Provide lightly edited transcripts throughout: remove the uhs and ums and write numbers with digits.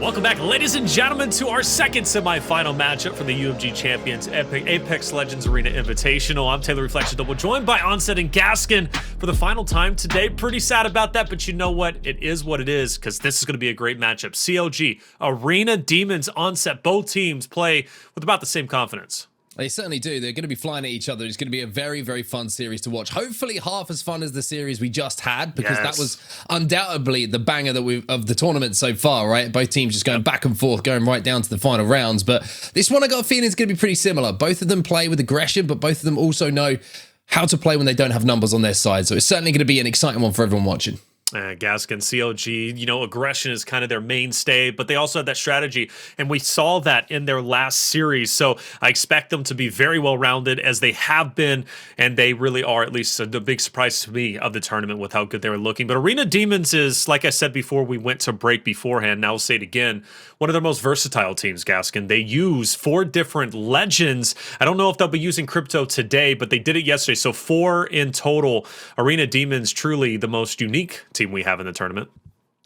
Welcome back, ladies and gentlemen, to our second semifinal matchup for the UMG Champions Apex Legends Arena Invitational. I'm Taylor Reflection Double, joined by Onset and Gaskin for the final time today. Pretty sad about that, but you know what? It is what it is, because this is going to be a great matchup. CLG, Arena, Demons, Onset, both teams play with about the same confidence. They certainly do. They're going to be flying at each other. It's going to be a very, very fun series to watch. Hopefully half as fun as the series we just had, because that was undoubtedly the banger of the tournament so far, right? Both teams just going back and forth, going right down to the final rounds. But this one I got a feeling is going to be pretty similar. Both of them play with aggression, but both of them also know how to play when they don't have numbers on their side. So it's certainly going to be an exciting one for everyone watching. Gaskin, CLG, you know, aggression is kind of their mainstay, but they also have that strategy, and we saw that in their last series. So I expect them to be very well-rounded, as they have been, and they really are, at least the big surprise to me of the tournament with how good they were looking. But Arena Demons is, like I said before we went to break beforehand, now I'll say it again, one of their most versatile teams, Gaskin. They use 4 different legends. I don't know if they'll be using crypto today, but they did it yesterday. So 4 in total. Arena Demons, truly the most unique team we have in the tournament.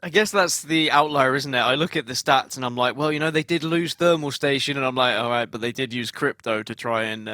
I guess that's the outlier, isn't it? I look at the stats and I'm like, well, you know, they did lose Thermal Station, and I'm like, all right, but they did use crypto to try and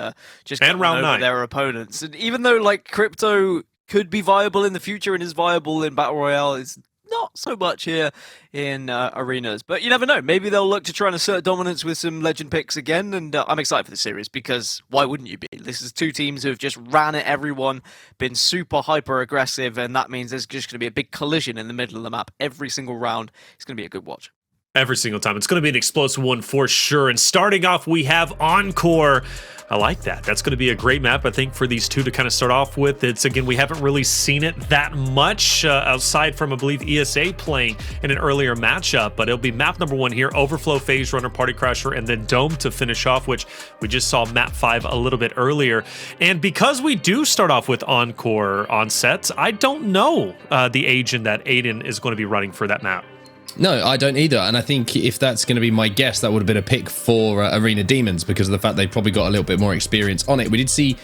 just get over their opponents. And even though, like, crypto could be viable in the future and is viable in Battle Royale, it's not so much here in arenas. But you never know. Maybe they'll look to try and assert dominance with some legend picks again, and I'm excited for the series, because why wouldn't you be? This is 2 teams who have just ran at everyone, been super hyper aggressive, and that means there's just going to be a big collision in the middle of the map every single round. It's going to be a good watch. Every single time. It's going to be an explosive one for sure. And starting off, we have Encore. I like that. That's going to be a great map, I think, for these two to kind of start off with. It's, again, we haven't really seen it that much outside from, I believe, ESA playing in an earlier matchup. But it'll be map number 1 here, Overflow, Phase Runner, Party Crasher, and then Dome to finish off, which we just saw map 5 a little bit earlier. And because we do start off with Encore Onset, I don't know the agent that Aiden is going to be running for that map. No, I don't either. And I think if that's going to be my guess, that would have been a pick for Arena Demons, because of the fact they probably got a little bit more experience on it. We did see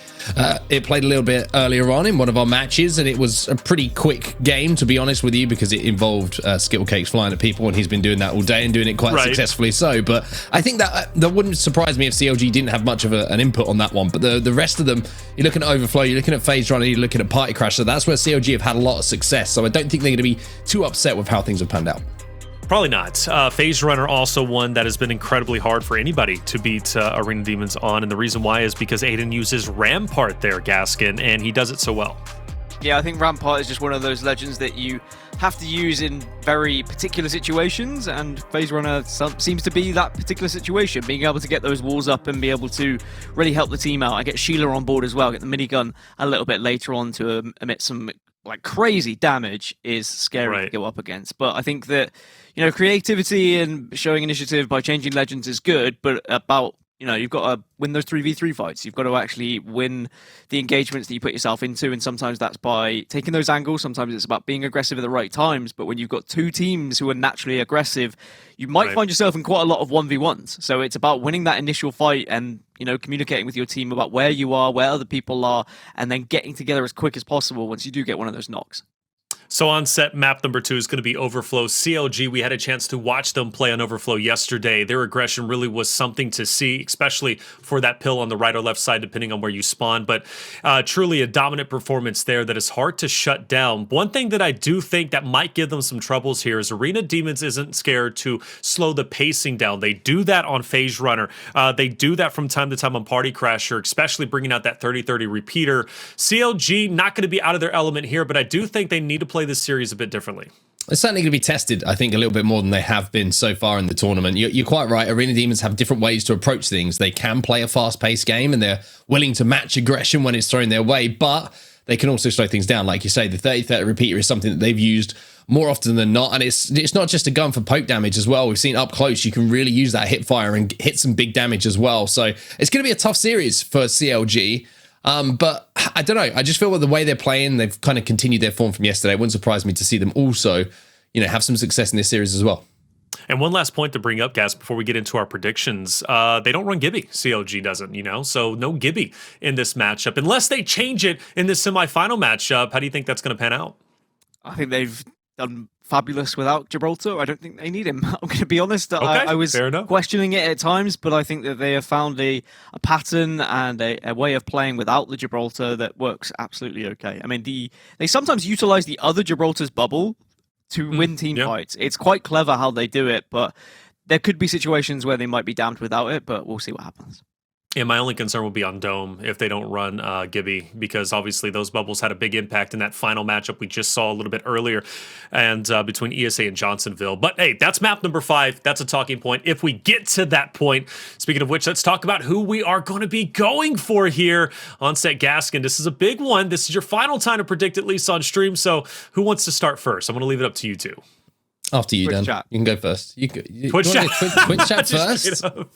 it played a little bit earlier on in one of our matches, and it was a pretty quick game, to be honest with you, because it involved Skittle Cakes flying at people, and he's been doing that all day and doing it quite successfully so. But I think that wouldn't surprise me if CLG didn't have much of an input on that one. But the rest of them, you're looking at Overflow, you're looking at Phase Runner, you're looking at Party Crasher. That's where CLG have had a lot of success. So I don't think they're going to be too upset with how things have panned out. Probably not. Phase Runner, also one that has been incredibly hard for anybody to beat Arena Demons on, and the reason why is because Aiden uses Rampart there, Gaskin, and he does it so well. Yeah, I think Rampart is just one of those legends that you have to use in very particular situations, and Phase Runner seems to be that particular situation, being able to get those walls up and be able to really help the team out. I get Sheila on board as well, get the minigun a little bit later on to emit some like crazy damage is scary to go up against. But I think that, you know, creativity and showing initiative by changing legends is good, but about, you know, you've got to win those 3v3 fights. You've got to actually win the engagements that you put yourself into, and sometimes that's by taking those angles. Sometimes it's about being aggressive at the right times. But when you've got 2 teams who are naturally aggressive, you might find yourself in quite a lot of 1v1s. So it's about winning that initial fight and, you know, communicating with your team about where you are, where other people are, and then getting together as quick as possible once you do get one of those knocks. So on set, map number 2 is going to be Overflow. CLG, we had a chance to watch them play on Overflow yesterday. Their aggression really was something to see, especially for that pill on the right or left side, depending on where you spawn. But truly a dominant performance there that is hard to shut down. One thing that I do think that might give them some troubles here is Arena Demons isn't scared to slow the pacing down. They do that on Phase Runner. They do that from time to time on Party Crasher, especially bringing out that 30-30 repeater. CLG, not going to be out of their element here, but I do think they need to play this series a bit differently. It's certainly going to be tested, I think, a little bit more than they have been so far in the tournament. You're quite right. Arena Demons have different ways to approach things. They can play a fast-paced game, and they're willing to match aggression when it's thrown their way, but they can also slow things down. Like you say, the 30-30 repeater is something that they've used more often than not, and it's not just a gun for poke damage as well. We've seen up close, you can really use that hip fire and hit some big damage as well. So it's going to be a tough series for CLG. But I don't know. I just feel with the way they're playing, they've kind of continued their form from yesterday. It wouldn't surprise me to see them also, you know, have some success in this series as well. And one last point to bring up, Gas, before we get into our predictions. They don't run Gibby. CLG doesn't, you know, so no Gibby in this matchup. Unless they change it in this semifinal matchup, how do you think that's going to pan out? I think they've done fabulous without Gibraltar. I don't think they need him. I'm going to be honest. Okay, I was fair enough. questioning it at times, but I think that they have found a pattern and a way of playing without the Gibraltar that works absolutely okay. I mean, they sometimes utilize the other Gibraltar's bubble to win team fights. It's quite clever how they do it, but there could be situations where they might be damned without it, but we'll see what happens. Yeah, my only concern will be on Dome if they don't run Gibby, because obviously those bubbles had a big impact in that final matchup we just saw a little bit earlier, and between ESA and Johnsonville. But hey, that's map number 5. That's a talking point. If we get to that point, speaking of which, let's talk about who we are going to be going for here. Onset Gaskin, this is a big one. This is your final time to predict, at least on stream. So who wants to start first? I'm going to leave it up to you two. After you, Twitch Dan. chat. You can go first. Twitch chat. Twitch chat Just first. straight up.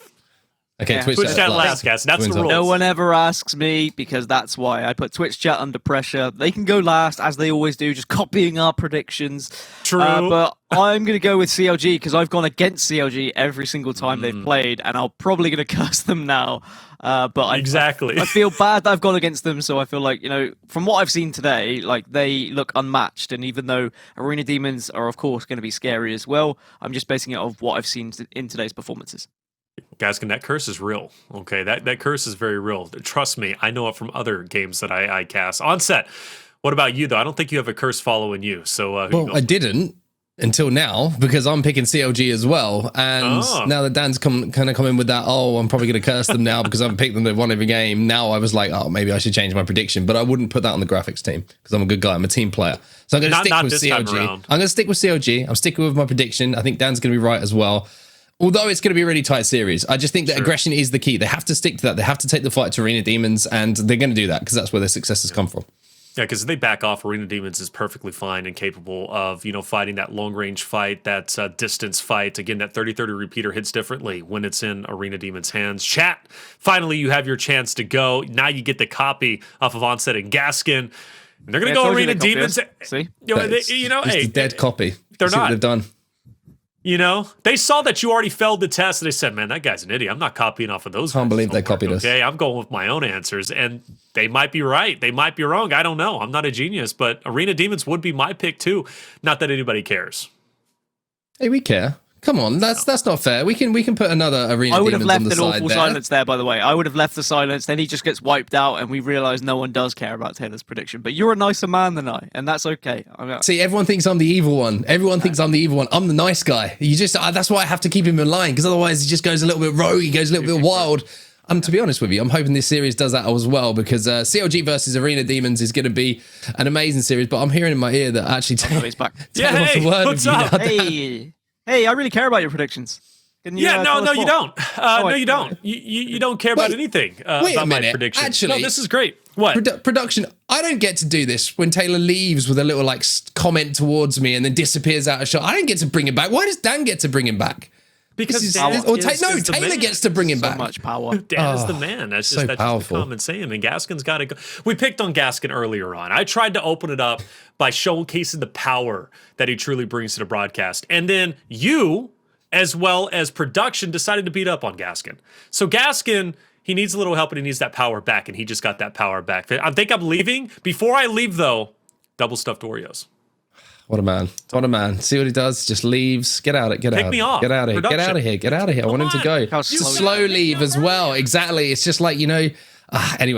Okay, Yeah. Twitch Twitch chat last, last. guys. That's the Wins up. rules. No one ever asks me, because that's why I put Twitch chat under pressure. They can go last, as they always do, just copying our predictions. True. But I'm going to go with CLG, because I've gone against CLG every single time they've played, and I'm probably going to curse them now. But Exactly. I feel bad that I've gone against them, so I feel like, from what I've seen today, like, they look unmatched. And even though Arena Demons are, of course, going to be scary as well, I'm just basing it off what I've seen in today's performances. Gaskin, that curse is real. Okay, that curse is very real. Trust me, I know it from other games that I cast. Onset, what about you, though? I don't think you have a curse following you. So, Well, I didn't until now, because I'm picking CLG as well. And now that Dan's kind of come in with that, I'm probably going to curse them now because I've picked them, they've won every game. Now I was like, maybe I should change my prediction. But I wouldn't put that on the graphics team because I'm a good guy. I'm a team player. So I'm going to stick with CLG. I'm going to stick with CLG. I'm sticking with my prediction. I think Dan's going to be right as well. Although it's going to be a really tight series, I just think that aggression is the key. They have to stick to that. They have to take the fight to Arena Demons, and they're going to do that because that's where their successes come from. Yeah, because if they back off, Arena Demons is perfectly fine and capable of, fighting that long-range fight, that distance fight. Again, that 30-30 repeater hits differently when it's in Arena Demons' hands. Chat, finally you have your chance to go. Now you get the copy off of Onset and Gaskin. And they're going to go Arena Demons. See? It's a dead copy. They're See not. what they've done. They saw that you already failed the test, and they said, man, that guy's an idiot. I'm not copying off of those. Can't believe they copied us. Okay, I'm going with my own answers, and they might be right. They might be wrong. I don't know. I'm not a genius, but Arena Demons would be my pick too. Not that anybody cares. Hey, we care. Come on, that's not fair. We can put another Arena Demons on the side. I would have left an awful there. silence there, by the way. I would have left the silence, then he just gets wiped out, and we realise no one does care about Taylor's prediction. But you're a nicer man than I, and that's okay. See, everyone thinks I'm the evil one. Everyone thinks I'm the evil one. I'm the nice guy. That's why I have to keep him in line, because otherwise he just goes a little bit rogue, he goes a little bit wild. To be honest with you, I'm hoping this series does that as well, because CLG versus Arena Demons is going to be an amazing series, but I'm hearing in my ear that actually he's back. Taylor wants a word with you now. Hey, I really care about your predictions. No, you don't. No, you don't. You don't care about anything about my predictions. Actually, no, this is great. What? Production, I don't get to do this when Taylor leaves with a little comment towards me and then disappears out of shot. I don't get to bring him back. Why does Dan get to bring him back? Because Taylor gets to bring him back. So much power. Dan is the man. That's just the common saying. And Gaskin's got to go. We picked on Gaskin earlier on. I tried to open it up by showcasing the power that he truly brings to the broadcast. And then you, as well as production, decided to beat up on Gaskin. So Gaskin, he needs a little help and he needs that power back. And he just got that power back. I think I'm leaving. Before I leave, though, double stuffed Oreos. What a man. What a man. See what he does? Just leaves. Get out. Get Pick me off. Get out of here. Get out of here. Get out of here. I want him to go. Slow leave as well. Exactly. It's just like, anyway,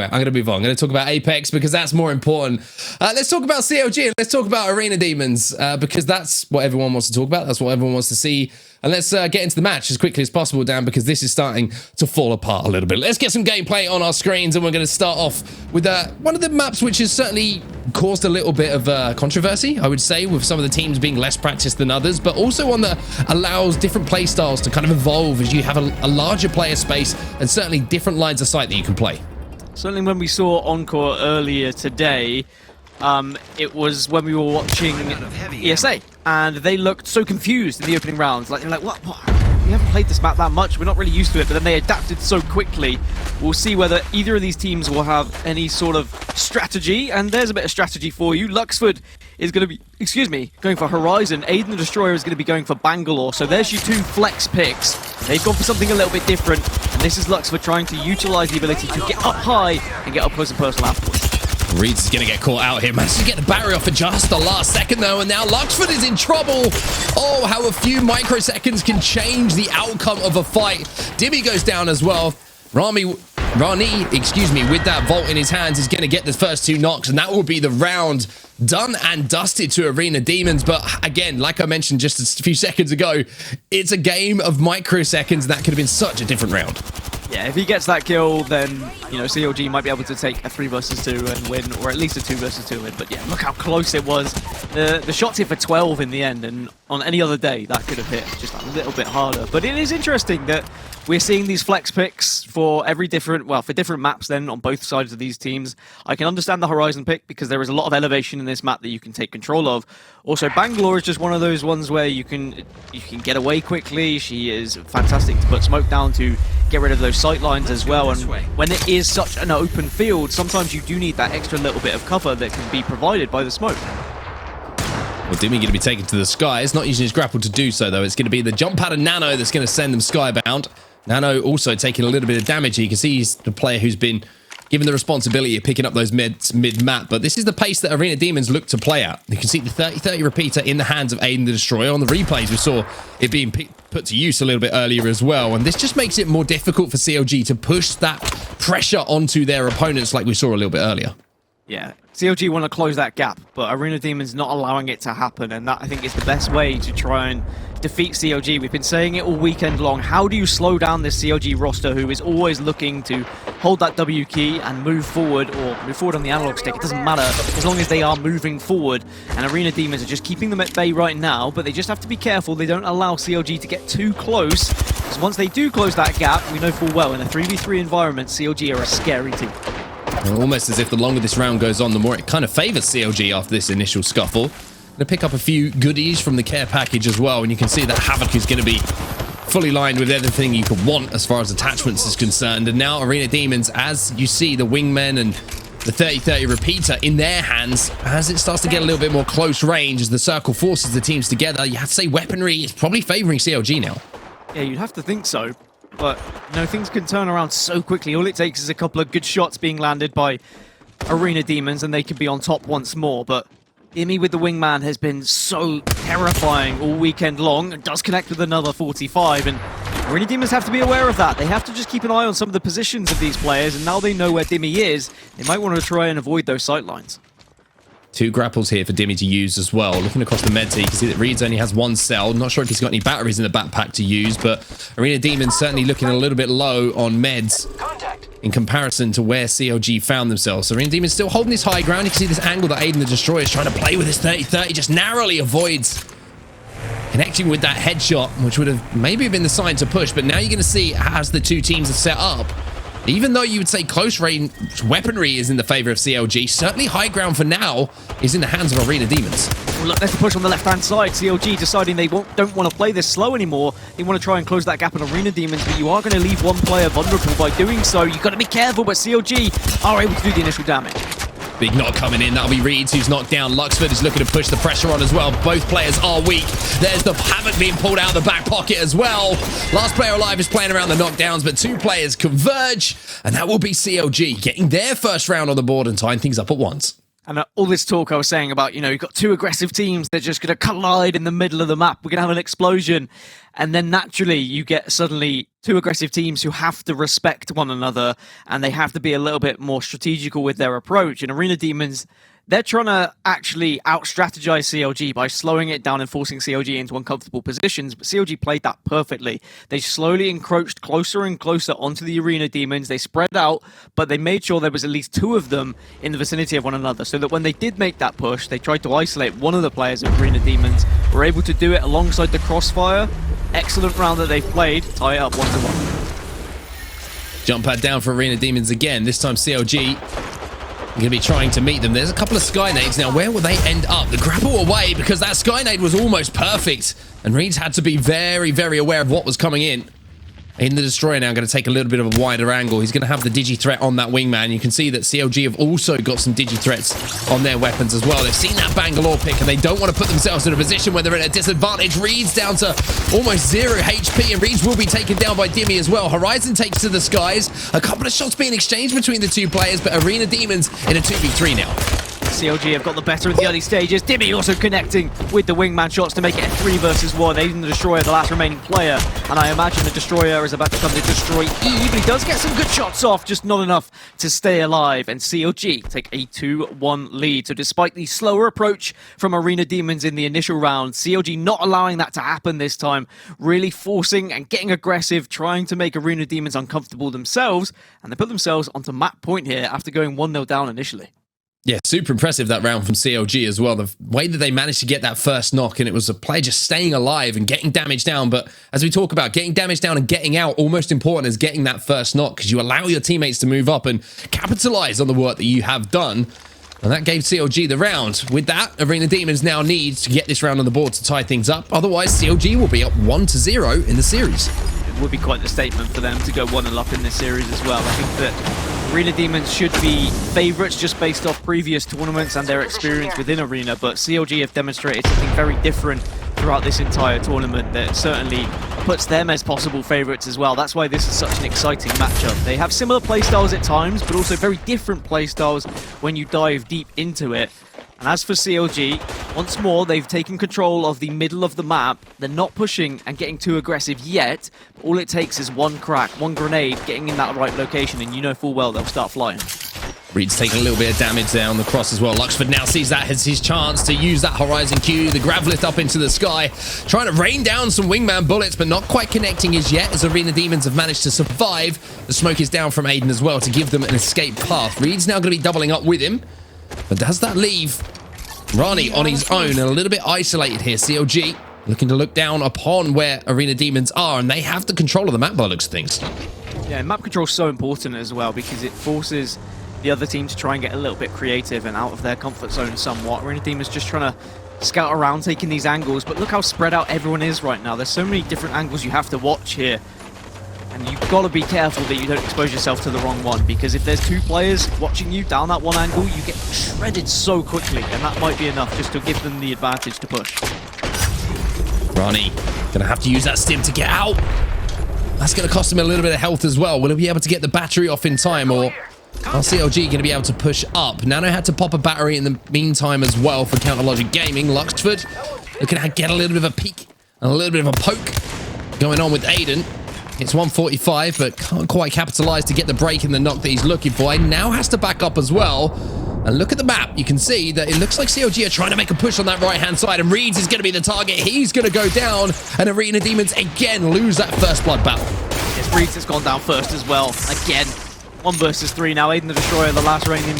I'm going to move on. I'm going to talk about Apex because that's more important. Let's talk about CLG and let's talk about Arena Demons because that's what everyone wants to talk about. That's what everyone wants to see. And let's get into the match as quickly as possible, Dan, because this is starting to fall apart a little bit. Let's get some gameplay on our screens, and we're going to start off with one of the maps which has certainly caused a little bit of controversy, I would say, with some of the teams being less practiced than others, but also one that allows different play styles to kind of evolve as you have a larger player space and certainly different lines of sight that you can play. Certainly when we saw Encore earlier today, it was when we were watching ESA, and they looked so confused in the opening rounds. They're like, what? We haven't played this map that much. We're not really used to it. But then they adapted so quickly. We'll see whether either of these teams will have any sort of strategy. And there's a bit of strategy for you. Luxford is going to be, going for Horizon. aidanthedestroye is going to be going for Bangalore. So there's your two flex picks. They've gone for something a little bit different. And this is Luxford trying to utilize the ability to get up high and get up close and personal afterwards. Reeds is going to get caught out here. Manages to get the barrier off for just the last second, though, and now Luxford is in trouble. Oh, how a few microseconds can change the outcome of a fight. Dimi goes down as well. Rahknee, excuse me, with that vault in his hands, is going to get the first 2 knocks, and that will be the round done and dusted to Arena Demons. But again, like I mentioned just a few seconds ago, it's a game of microseconds, and that could have been such a different round. Yeah, if he gets that kill, then, you know, CLG might be able to take a 3 versus 2 and win, or at least a 2 versus 2 win. But yeah, look how close it was. The shots hit for 12 in the end, and on any other day, that could have hit just a little bit harder. But it is interesting that we're seeing these flex picks for every different, well, for different maps then on both sides of these teams. I can understand the Horizon pick because there is a lot of elevation in this map that you can take control of. Also, Bangalore is just one of those ones where you can get away quickly. She is fantastic to put smoke down to get rid of those sight lines as well. And when it is such an open field, sometimes you do need that extra little bit of cover that can be provided by the smoke. Well, Dimi going to be taken to the sky. It's not using his grapple to do so, though. It's going to be the jump pad of Nano that's going to send them skybound. Nano also taking a little bit of damage. You can see he's the player who's been given the responsibility of picking up those mid-map. But this is the pace that Arena Demons look to play at. You can see the 30-30 repeater in the hands of Aidan the Destroyer. On the replays, we saw it being put to use a little bit earlier as well. And this just makes it more difficult for CLG to push that pressure onto their opponents like we saw a little bit earlier. Yeah, CLG want to close that gap, but Arena Demons not allowing it to happen, and that, I think, is the best way to try and defeat CLG. We've been saying it all weekend long. How do you slow down this CLG roster who is always looking to hold that W key and move forward, or move forward on the analog stick? It doesn't matter as long as they are moving forward, and Arena Demons are just keeping them at bay right now, but they just have to be careful they don't allow CLG to get too close, because once they do close that gap, we know full well in a 3v3 environment, CLG are a scary team. Almost as if the longer this round goes on, the more it kind of favors CLG after this initial scuffle. Going to pick up a few goodies from the care package as well, and you can see that Havoc is going to be fully lined with everything you could want as far as attachments is concerned. And now Arena Demons, as you see the wingmen and the 30-30 repeater in their hands, as it starts to get a little bit more close range, as the circle forces the teams together, you have to say weaponry is probably favoring CLG now. Yeah, you'd have to think so. But, you know, things can turn around so quickly. All it takes is a couple of good shots being landed by Arena Demons and they can be on top once more. But Dimi with the wingman has been so terrifying all weekend long and does connect with another 45. And Arena Demons have to be aware of that. They have to just keep an eye on some of the positions of these players. And now they know where Dimi is, they might want to try and avoid those sight lines. 2 grapples here for Dimi to use as well. Looking across the med, you can see that Reeds only has 1 cell. Not sure if he's got any batteries in the backpack to use, but Arena Demons certainly looking a little bit low on meds in comparison to where CLG found themselves. So Arena Demons still holding this high ground. You can see this angle that Aidan the Destroyer is trying to play with his 30-30, just narrowly avoids connecting with that headshot, which would have maybe been the sign to push. But now you're going to see as the 2 teams are set up, even though you would say close range weaponry is in the favor of CLG, certainly high ground for now is in the hands of Arena Demons. Well, look, there's the push on the left-hand side. CLG deciding they don't want to play this slow anymore. They want to try and close that gap on Arena Demons, but you are going to leave one player vulnerable by doing so. You've got to be careful, but CLG are able to do the initial damage. Big knock coming in. That'll be Reeds who's knocked down. Luxford is looking to push the pressure on as well. Both players are weak. There's the Havoc being pulled out of the back pocket as well. Last player alive is playing around the knockdowns, but 2 players converge, and that will be CLG getting their first round on the board and tying things up at once. And all this talk I was saying about, you know, you've got 2 aggressive teams, they're just going to collide in the middle of the map. We're going to have an explosion. And then naturally you get suddenly 2 aggressive teams who have to respect one another and they have to be a little bit more strategical with their approach. And Arena Demons, they're trying to actually out-strategize CLG by slowing it down and forcing CLG into uncomfortable positions, but CLG played that perfectly. They slowly encroached closer and closer onto the Arena Demons. They spread out, but they made sure there was at least 2 of them in the vicinity of one another, so that when they did make that push, they tried to isolate one of the players of Arena Demons, were able to do it alongside the crossfire. Excellent round that they've played, tie it up 1-1. Jump pad down for Arena Demons again. This time CLG going to be trying to meet them. There's a couple of Skynades. Now, where will they end up? The grapple away, because that Skynade was almost perfect. And Reeds had to be very, very aware of what was coming in. In the Destroyer now going to take a little bit of a wider angle. He's going to have the Digi threat on that wingman. You can see that CLG have also got some Digi threats on their weapons as well. They've seen that Bangalore pick and they don't want to put themselves in a position where they're at a disadvantage. Reeds down to almost 0 HP and Reeds will be taken down by Dimi as well. Horizon takes to the skies. A couple of shots being exchanged between the two players, but Arena Demons in a 2v3 now. CLG have got the better in the early stages. Dimi also connecting with the wingman shots to make it a 3 versus 1. Aidan the Destroyer, the last remaining player. And I imagine the Destroyer is about to come to destroy Eve. But he does get some good shots off, just not enough to stay alive. And CLG take a 2-1 lead. So despite the slower approach from Arena Demons in the initial round, CLG not allowing that to happen this time. Really forcing and getting aggressive, trying to make Arena Demons uncomfortable themselves. And they put themselves onto map point here after going 1-0 down initially. Yeah, super impressive that round from CLG as well. The way that they managed to get that first knock, and it was a player just staying alive and getting damage down. But as we talk about getting damage down and getting out, almost important as getting that first knock, because you allow your teammates to move up and capitalize on the work that you have done. And that gave CLG the round. With that, Arena Demons now need to get this round on the board to tie things up. Otherwise, CLG will be up 1-0 in the series. It would be quite the statement for them to go 1-0 up in this series as well. I think that Arena Demons should be favourites just based off previous tournaments and their experience within Arena, but CLG have demonstrated something very different throughout this entire tournament that certainly puts them as possible favourites as well. That's why this is such an exciting matchup. They have similar playstyles at times, but also very different playstyles when you dive deep into it. And as for CLG, once more, they've taken control of the middle of the map. They're not pushing and getting too aggressive yet. All it takes is one crack, one grenade, getting in that right location, and you know full well they'll start flying. Reed's taking a little bit of damage there on the cross as well. Luxford now sees that as his chance to use that Horizon Q, the grav lift up into the sky, trying to rain down some wingman bullets, but not quite connecting as yet, as Arena Demons have managed to survive. The smoke is down from Aidan as well to give them an escape path. Reed's now going to be doubling up with him, but does that leave Rahknee on his own and a little bit isolated here? CLG looking to look down upon where Arena Demons are, and they have the control of the map by the looks of things. Yeah, map control is so important as well because it forces the other team to try and get a little bit creative and out of their comfort zone somewhat. Arena Demons just trying to scout around, taking these angles, but look how spread out everyone is right now. There's so many different angles you have to watch here. And you've got to be careful that you don't expose yourself to the wrong one, because if there's two players watching you down that one angle, you get shredded so quickly, and that might be enough just to give them the advantage to push. Rahknee gonna have to use that stim to get out. That's gonna cost him a little bit of health as well. Will he be able to get the battery off in time, or are CLG gonna be able to push up? Nano had to pop a battery in the meantime as well for Counter Logic Gaming. Luxford looking to get a little bit of a peek and a little bit of a poke going on with Aidan. It's 145, but can't quite capitalize to get the break and the knock that he's looking for. He now has to back up as well. And look at the map. You can see that it looks like CLG are trying to make a push on that right-hand side, and Reeds is going to be the target. He's going to go down, and Arena Demons again lose that first blood battle. Yes, Reeds has gone down first as well. Again, 1 versus 3 now. Aidan the Destroyer, the last reigning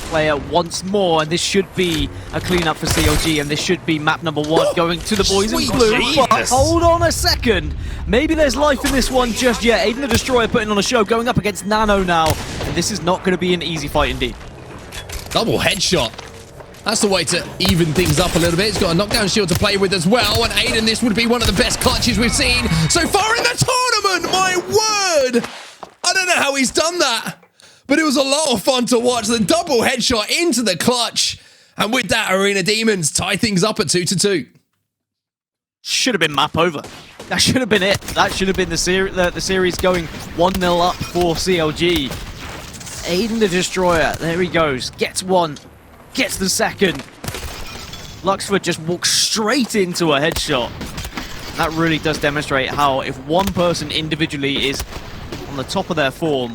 player once more, and this should be a cleanup for CLG, and this should be map number 1 going to the boys in blue. But hold on a second, maybe there's life in this one just yet. Aidan the Destroyer putting on a show, going up against Nano now, and this is not going to be an easy fight indeed. Double headshot. That's the way to even things up a little bit. He's got a knockdown shield to play with as well, and Aidan, this would be one of the best clutches we've seen so far in the tournament. My word, I don't know how he's done that, but it was a lot of fun to watch. The double headshot into the clutch. And with that, Arena Demons tie things up at 2-2. Should have been map over. That should have been it. That should have been the series going 1-0 up for CLG. Aidan the Destroyer, there he goes. Gets one, gets the second. Luxford just walks straight into a headshot. That really does demonstrate how if one person individually is on the top of their form,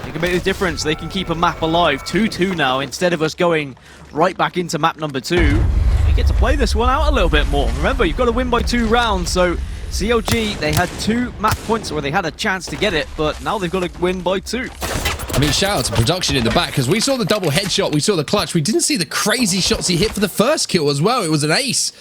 they can make the difference. They can keep a map alive. 2-2 now, instead of us going right back into map number 2. We get to play this one out a little bit more. Remember, you've got to win by 2 rounds, so CLG, they had 2 map points where they had a chance to get it, but now they've got to win by 2. I mean, shout out to production in the back, because we saw the double headshot, we saw the clutch. We didn't see the crazy shots he hit for the first kill as well. It was an ace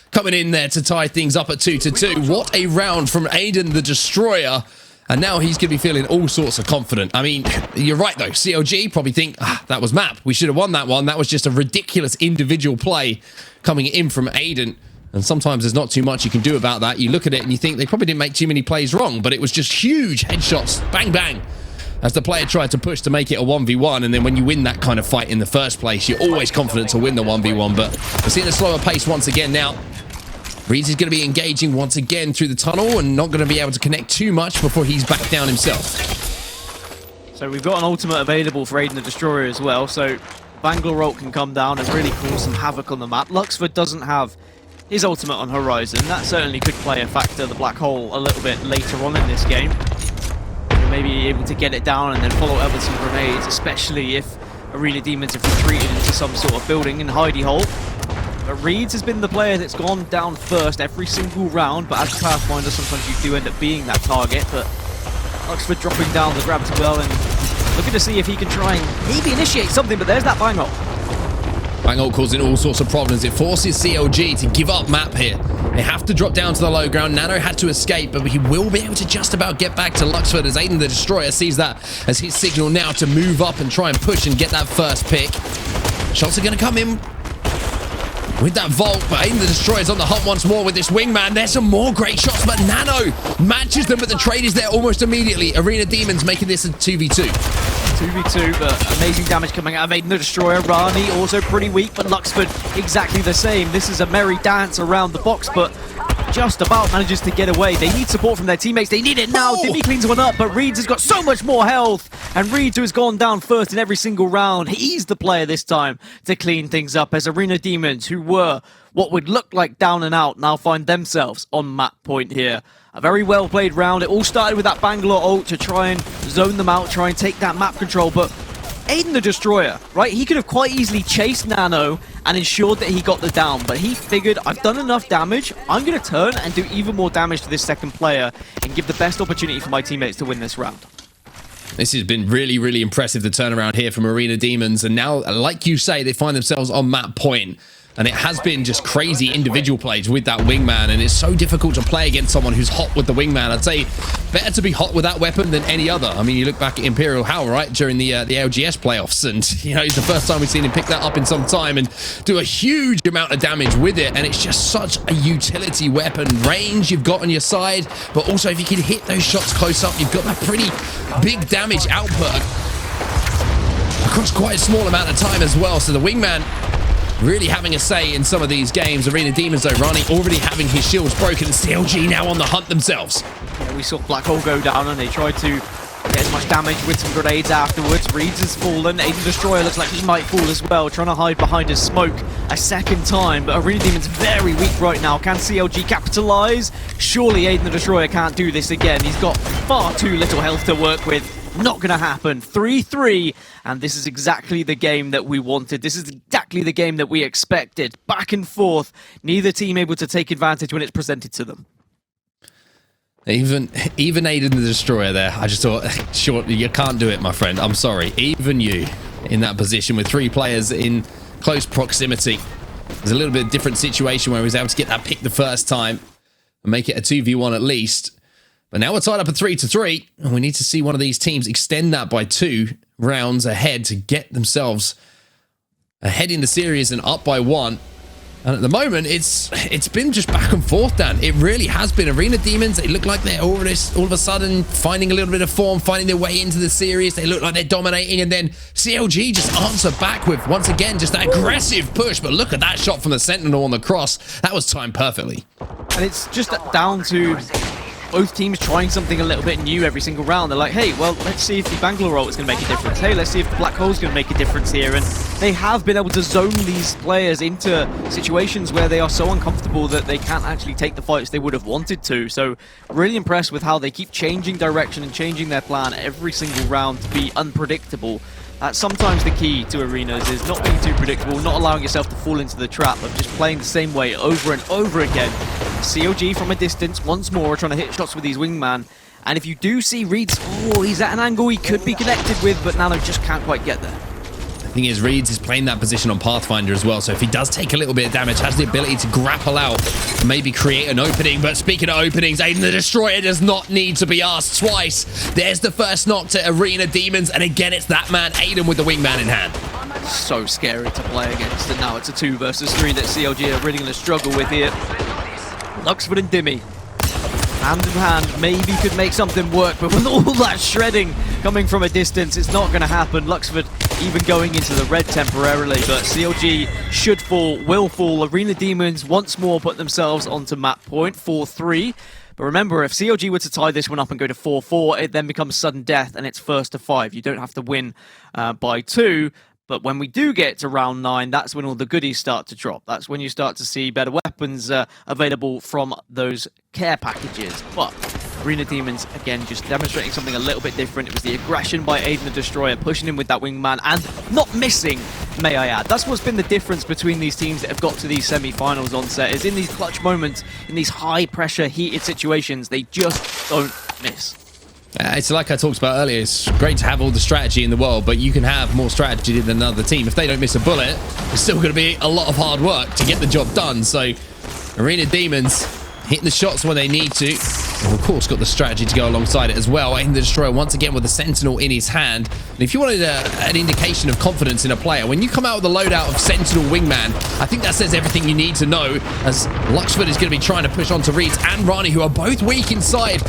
coming in there to tie things up at 2-2. What a round from Aidan the Destroyer. And now he's going to be feeling all sorts of confident. I mean, you're right, though. CLG probably think, that was map. We should have won that one. That was just a ridiculous individual play coming in from Aidan. And sometimes there's not too much you can do about that. You look at it and you think they probably didn't make too many plays wrong, but it was just huge headshots, bang, bang, as the player tried to push to make it a 1v1. And then when you win that kind of fight in the first place, you're always confident to win the 1v1. But we're seeing a slower pace once again now. Reeds is going to be engaging once again through the tunnel and not going to be able to connect too much before he's back down himself. So we've got an ultimate available for Aidan the Destroyer as well, so Bangalore ult can come down and really cause some havoc on the map. Luxford doesn't have his ultimate on Horizon. That certainly could play a factor, the black hole, a little bit later on in this game. You're maybe able to get it down and then follow it up with some grenades, especially if Arena Demons have retreated into some sort of building in hidey hole. But Reeds has been the player that's gone down first every single round, but as Pathfinder, sometimes you do end up being that target. But Luxford dropping down the grab as well and looking to see if he can try and maybe initiate something, but there's that bang ult. Bang ult causing all sorts of problems. It forces CLG to give up map here. They have to drop down to the low ground. Nano had to escape, but he will be able to just about get back to Luxford as Aidan the Destroyer sees that as his signal now to move up and try and push and get that first pick. Shots are going to come in with that Vault, but Aidan the Destroyer is on the hunt once more with this wingman. There's some more great shots, but Nano matches them, but the trade is there almost immediately. Arena Demons making this a 2v2. 2v2, but amazing damage coming out of Aidan the Destroyer. Rahknee also pretty weak, but Luxford exactly the same. This is a merry dance around the box, but just about manages to get away. They need support from their teammates. They need it now. Dimi cleans one up, but Reeds has got so much more health. And Reeds, who has gone down first in every single round, he's the player this time to clean things up as Arena Demons, who were what would look like down and out, now find themselves on map point here. A very well played round. It all started with that Bangalore ult to try and zone them out, try and take that map control, but Aidan the Destroyer, right? He could have quite easily chased Nano and ensured that he got the down, but he figured, I've done enough damage, I'm going to turn and do even more damage to this second player and give the best opportunity for my teammates to win this round. This has been really, really impressive, the turnaround here from Arena Demons, and now, like you say, they find themselves on map point. And it has been just crazy individual plays with that wingman, and it's so difficult to play against someone who's hot with the wingman. I'd say better to be hot with that weapon than any other. I mean, you look back at Imperial Hal, right, during the LGS playoffs, and, you know, it's the first time we've seen him pick that up in some time and do a huge amount of damage with it, and it's just such a utility weapon. Range you've got on your side, but also if you can hit those shots close up, you've got that pretty big damage output across quite a small amount of time as well. So the wingman really having a say in some of these games. Arena Demons, though, Rahknee already having his shields broken, and CLG now on the hunt themselves. Yeah, we saw Black Hole go down and they tried to get as much damage with some grenades afterwards. Reeds has fallen. Aidan Destroyer looks like he might fall as well, trying to hide behind his smoke a second time. But Arena Demons very weak right now. Can CLG capitalize? Surely Aidan the Destroyer can't do this again. He's got far too little health to work with. Not going to happen. 3-3, and this is exactly the game that we wanted. This is exactly the game that we expected. Back and forth, neither team able to take advantage when it's presented to them. Even Aidan the Destroyer there, I just thought, sure, you can't do it, my friend. I'm sorry. Even you in that position with three players in close proximity. There's a little bit different situation where he was able to get that pick the first time and make it a 2v1 at least. But now we're tied up at 3-3, and we need to see one of these teams extend that by 2 rounds ahead to get themselves ahead in the series and up by 1. And at the moment, it's been just back and forth, Dan. It really has been. Arena Demons, they look like they're all of a sudden finding a little bit of form, finding their way into the series. They look like they're dominating, and then CLG just answer back with, once again, just that aggressive push. But look at that shot from the Sentinel on the cross. That was timed perfectly. And it's just down to both teams trying something a little bit new every single round. They're like, hey, well, let's see if the Bangalore ult is going to make a difference. Hey, let's see if the Black Hole is going to make a difference here. And they have been able to zone these players into situations where they are so uncomfortable that they can't actually take the fights they would have wanted to. So really impressed with how they keep changing direction and changing their plan every single round to be unpredictable. That's sometimes the key to arenas, is not being too predictable, not allowing yourself to fall into the trap of just playing the same way over and over again. CLG from a distance, once more, trying to hit shots with his wingman. And if you do see Reeds, oh, he's at an angle he could be connected with, but Nano just can't quite get there. Thing is, Reeds is playing that position on Pathfinder as well, so if he does take a little bit of damage, has the ability to grapple out, maybe create an opening. But speaking of openings, Aidan the Destroyer does not need to be asked twice. There's the first knock to Arena Demons, and again, it's that man, Aidan, with the wingman in hand. So scary to play against, and now it's a 2 versus 3 that CLG are really going to struggle with here. Luxford and Dimi, hand in hand, maybe could make something work, but with all that shredding coming from a distance, it's not going to happen. Luxford even going into the red temporarily, but CLG should fall, will fall. Arena Demons once more put themselves onto map point, 4-3. But remember, if CLG were to tie this one up and go to 4-4, it then becomes sudden death, and it's first to 5. You don't have to win by 2. But when we do get to round 9, that's when all the goodies start to drop. That's when you start to see better weapons available from those care packages. But Arena Demons, again, just demonstrating something a little bit different. It was the aggression by Aidan the Destroyer, pushing him with that wingman and not missing, may I add. That's what's been the difference between these teams that have got to these semi-finals. Onset is in these clutch moments, in these high-pressure, heated situations, they just don't miss. It's like I talked about earlier, it's great to have all the strategy in the world, but you can have more strategy than another team. If they don't miss a bullet, it's still going to be a lot of hard work to get the job done. So Arena Demons hitting the shots when they need to. And of course, got the strategy to go alongside it as well. Aidan the Destroyer once again with the Sentinel in his hand. And if you wanted an indication of confidence in a player, when you come out with the loadout of Sentinel Wingman, I think that says everything you need to know, as Luxford is going to be trying to push onto Reeds and Rahknee, who are both weak inside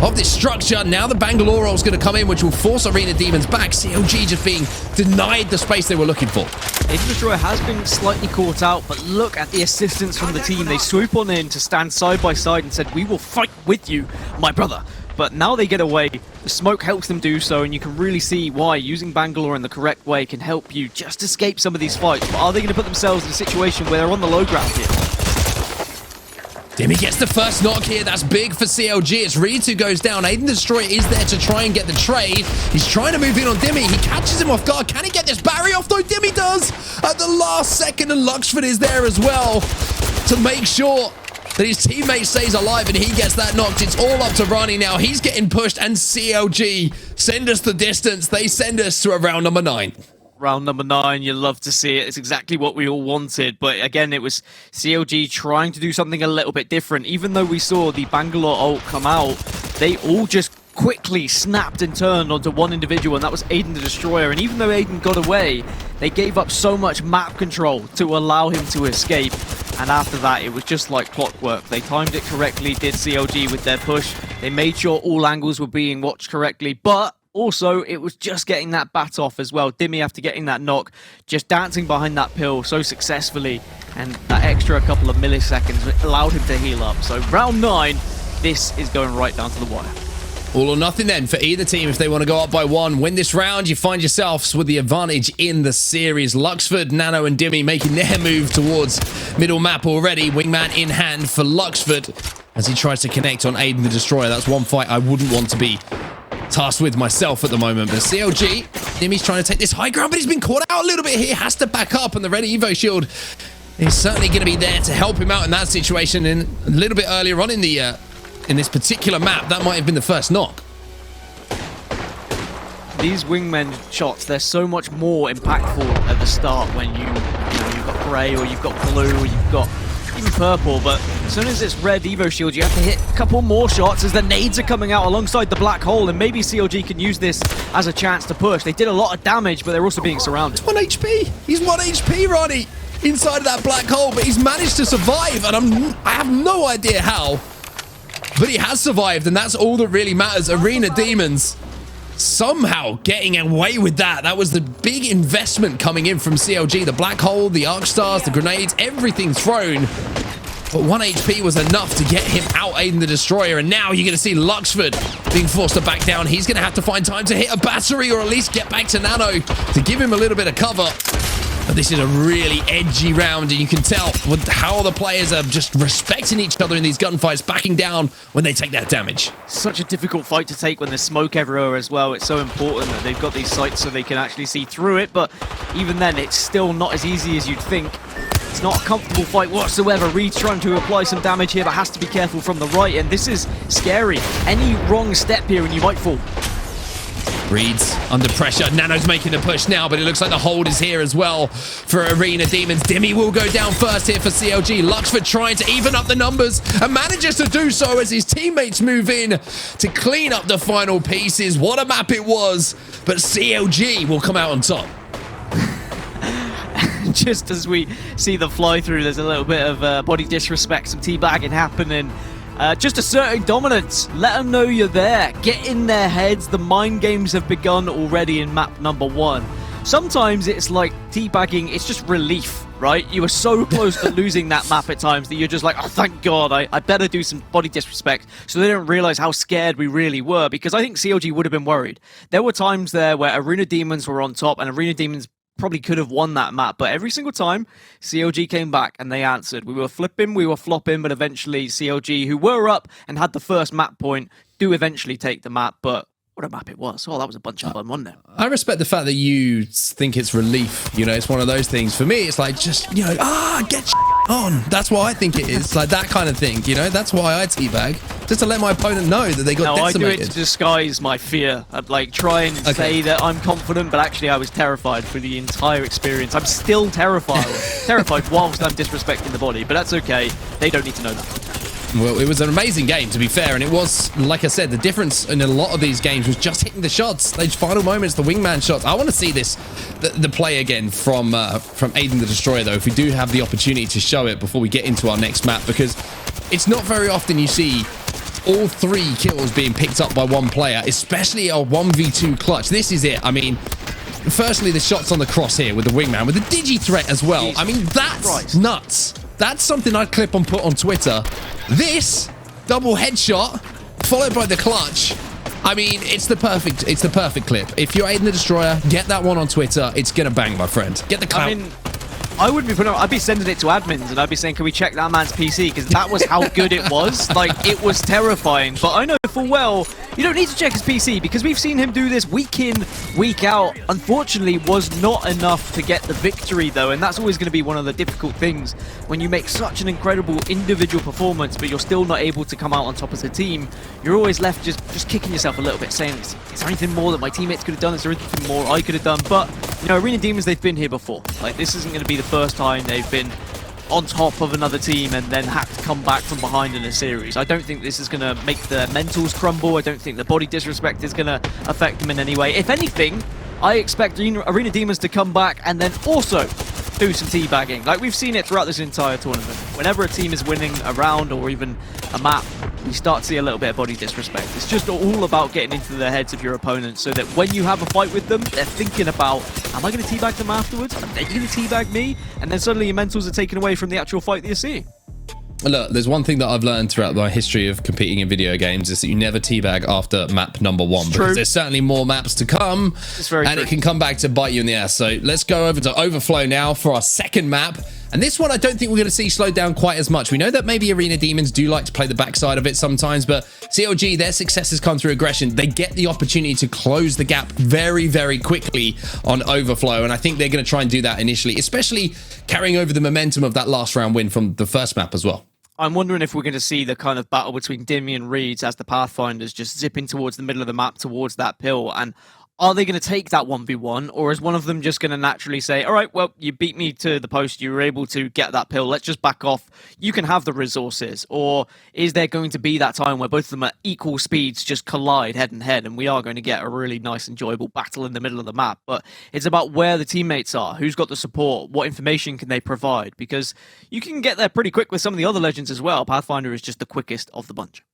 of this structure. Now the Bangalore roll is going to come in, which will force Arena Demons back. CLG just being denied the space they were looking for. Aidan Destroyer has been slightly caught out, but look at the assistance from the team. They swoop on in to stand side by side and said, "We will fight with you, my brother." But now they get away. The smoke helps them do so, and you can really see why using Bangalore in the correct way can help you just escape some of these fights. But are they going to put themselves in a situation where they're on the low ground here? Dimi gets the first knock here. That's big for CLG. It's Reeds who goes down. Aidan the Destroyer is there to try and get the trade. He's trying to move in on Dimi. He catches him off guard. Can he get this barrier off? Though Dimi does at the last second, and Luxford is there as well to make sure that his teammate stays alive, and he gets that knocked. It's all up to Rahknee now. He's getting pushed, and CLG send us the distance. They send us to a round number 9. Round number 9, you love to see it. It's exactly what we all wanted. But again, it was CLG trying to do something a little bit different. Even though we saw the Bangalore ult come out, they all just quickly snapped and turned onto one individual, and that was Aidan the Destroyer. And even though Aidan got away, they gave up so much map control to allow him to escape. And after that, it was just like clockwork. They timed it correctly, did CLG with their push. They made sure all angles were being watched correctly, but also, it was just getting that bat off as well. Dimi, after getting that knock, just dancing behind that pill so successfully, and that extra couple of milliseconds allowed him to heal up. So round 9, this is going right down to the wire. All or nothing then for either team. If they want to go up by 1, win this round, you find yourselves with the advantage in the series. Luxford, Nano and Dimi making their move towards middle map already. Wingman in hand for Luxford as he tries to connect on Aidan the Destroyer. That's one fight I wouldn't want to be tasked with myself at the moment. But CLG, Dimi's trying to take this high ground, but he's been caught out a little bit here. Has to back up, and the red Evo shield is certainly going to be there to help him out in that situation. And a little bit earlier on in the in this particular map, that might have been the first knock. These wingmen shots, they're so much more impactful at the start when you've got grey, or you've got blue, or you've got even purple. But as soon as it's red Evo shield, you have to hit a couple more shots as the nades are coming out alongside the black hole, and maybe CLG can use this as a chance to push. They did a lot of damage, but they're also being surrounded. 1 HP. He's 1 HP, Rahknee, inside of that black hole, but he's managed to survive, and I have no idea how. But he has survived, and that's all that really matters. Arena Demons somehow getting away with that. That was the big investment coming in from CLG. The black hole, the arc stars, the grenades, everything thrown. But 1 HP was enough to get him out, Aidan the Destroyer. And now you're going to see Luxford being forced to back down. He's going to have to find time to hit a battery, or at least get back to Nano to give him a little bit of cover. But this is a really edgy round, and you can tell with how the players are just respecting each other in these gunfights, backing down when they take that damage. Such a difficult fight to take when there's smoke everywhere as well. It's so important that they've got these sights so they can actually see through it, but even then, it's still not as easy as you'd think. It's not a comfortable fight whatsoever. Reed's trying to apply some damage here, but has to be careful from the right, and this is scary. Any wrong step here and you might fall. Reeds under pressure. Nano's making a push now, but it looks like the hold is here as well for Arena Demons. Dimi will go down first here for CLG. Luxford trying to even up the numbers and manages to do so as his teammates move in to clean up the final pieces. What a map it was, but CLG will come out on top. Just as we see the fly through, there's a little bit of body disrespect, some teabagging happening. Just asserting dominance. Let them know you're there. Get in their heads. The mind games have begun already in map number 1. Sometimes it's like teabagging, it's just relief, right? You were so close to losing that map at times that you're just like, oh, thank God, I better do some body disrespect, so they don't realize how scared we really were, because I think CLG would have been worried. There were times there where Arena Demons were on top, and Arena Demons probably could have won that map, but every single time CLG came back and they answered. We were flipping, we were flopping, but eventually CLG, who were up and had the first map point, do eventually take the map. But what a map it was. Oh, that was a bunch of fun, wasn't it? I respect the fact that you think it's relief. You know, it's one of those things. For me, it's like, just, you know, get on. That's what I think it is. Like that kind of thing, you know? That's why I teabag. Just to let my opponent know that they got decimated. I do it to disguise my fear. I'd like try and say that I'm confident, but actually I was terrified for the entire experience. I'm still terrified. Terrified whilst I'm disrespecting the body, but that's okay. They don't need to know that. Well, it was an amazing game, to be fair, and it was, like I said, the difference in a lot of these games was just hitting the shots, those final moments, the wingman shots. I want to see this, the play again from Aidan the Destroyer, though, if we do have the opportunity to show it before we get into our next map, because it's not very often you see all 3 kills being picked up by one player, especially a 1v2 clutch. This is it. I mean, firstly, the shots on the cross here with the wingman, with the digi threat as well. I mean, that's nuts. That's something I'd clip and put on Twitter. This double headshot followed by the clutch. I mean, it's the perfect clip. If you're Aidan the Destroyer, get that one on Twitter. It's gonna bang, my friend. Get the clout. I mean, I wouldn't be putting I'd be sending it to admins and I'd be saying, can we check that man's PC? Because that was how good it was. Like, it was terrifying. But I know full well you don't need to check his PC, because we've seen him do this week in, week out. Unfortunately, was not enough to get the victory, though, and that's always going to be one of the difficult things when you make such an incredible individual performance, but you're still not able to come out on top as a team. You're always left just kicking yourself a little bit, saying, is there anything more that my teammates could have done? Is there anything more I could have done? But, you know, Arena Demons, they've been here before. Like, this isn't going to be the first time they've been on top of another team and then had to come back from behind in a series. I don't think this is going to make the mentals crumble. I don't think the body disrespect is going to affect them in any way. If anything, I expect Arena Demons to come back and then also do some teabagging. Like, we've seen it throughout this entire tournament. Whenever a team is winning a round or even a map, we start to see a little bit of body disrespect. It's just all about getting into the heads of your opponents so that when you have a fight with them, they're thinking about, am I going to teabag them afterwards? Are they going to teabag me? And then suddenly your mentals are taken away from the actual fight that you're seeing. Look, there's one thing that I've learned throughout my history of competing in video games is that you never teabag after map number 1, because there's certainly more maps to come, and it can come back to bite you in the ass. So let's go over to Overflow now for our second map. And this one, I don't think we're going to see slowed down quite as much. We know that maybe Arena Demons do like to play the backside of it sometimes, but CLG, their successes come through aggression. They get the opportunity to close the gap very, very quickly on Overflow, and I think they're going to try and do that initially, especially carrying over the momentum of that last round win from the first map as well. I'm wondering if we're going to see the kind of battle between Dimi and Reeds as the Pathfinders just zipping towards the middle of the map towards that pill. And are they going to take that 1v1, or is one of them just going to naturally say, all right, well, you beat me to the post, you were able to get that pill, let's just back off, you can have the resources? Or is there going to be that time where both of them at equal speeds just collide head and head, and we are going to get a really nice, enjoyable battle in the middle of the map? But it's about where the teammates are, who's got the support, what information can they provide, because you can get there pretty quick with some of the other legends as well. Pathfinder is just the quickest of the bunch.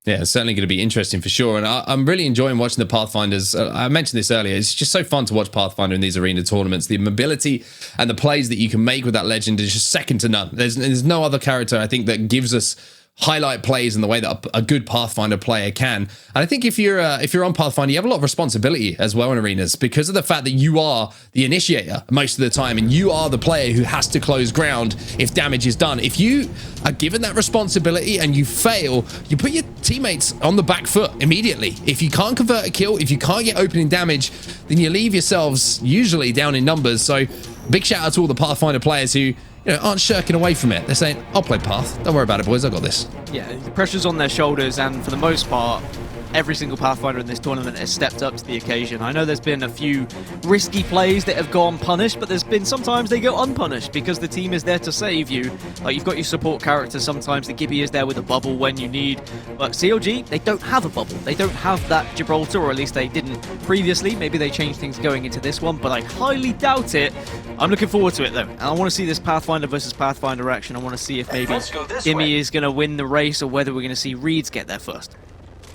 Yeah, it's certainly going to be interesting for sure. And I'm really enjoying watching the Pathfinders. I mentioned this earlier. It's just so fun to watch Pathfinder in these arena tournaments. The mobility and the plays that you can make with that legend is just second to none. There's no other character, I think, that gives us highlight plays in the way that a good Pathfinder player can. And I think if you're on Pathfinder, you have a lot of responsibility as well in arenas, because of the fact that you are the initiator most of the time, and you are the player who has to close ground if damage is done. If you are given that responsibility and you fail, you put your teammates on the back foot immediately. If you can't convert a kill, if you can't get opening damage, then you leave yourselves usually down in numbers. So big shout out to all the Pathfinder players who aren't shirking away from it. They're saying, I'll play Path. Don't worry about it, boys. I got this. Yeah, the pressure's on their shoulders, and for the most part, every single Pathfinder in this tournament has stepped up to the occasion. I know there's been a few risky plays that have gone punished, but there's been sometimes they go unpunished because the team is there to save you. Like, you've got your support characters sometimes. The Gibby is there with a bubble when you need. But CLG, they don't have a bubble. They don't have that Gibraltar, or at least they didn't previously. Maybe they changed things going into this one, but I highly doubt it. I'm looking forward to it, though. And I want to see this Pathfinder versus Pathfinder action. I want to see if maybe Dimi is going to win the race, or whether we're going to see Reeds get there first.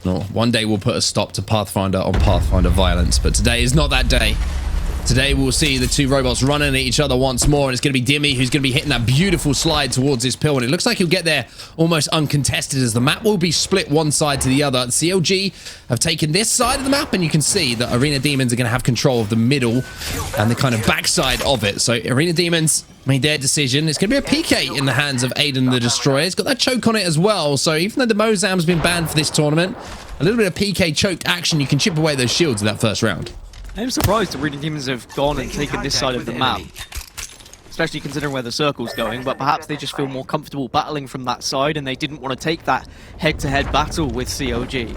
No, one day we'll put a stop to Pathfinder on Pathfinder violence, but today is not that day. Today we'll see the two robots running at each other once more, and it's going to be Dimi who's going to be hitting that beautiful slide towards this pill, and it looks like he'll get there almost uncontested as the map will be split one side to the other. CLG have taken this side of the map, and you can see that Arena Demons are going to have control of the middle and the kind of backside of it. So Arena Demons made their decision. It's going to be a PK in the hands of Aidan the Destroyer. It's got that choke on it as well, so even though the Mozam's been banned for this tournament, a little bit of PK choked action, you can chip away those shields in that first round. I'm surprised the Arena Demons have gone and taken this side of the map, especially considering where the circle's going, but perhaps they just feel more comfortable battling from that side and they didn't want to take that head-to-head battle with CLG.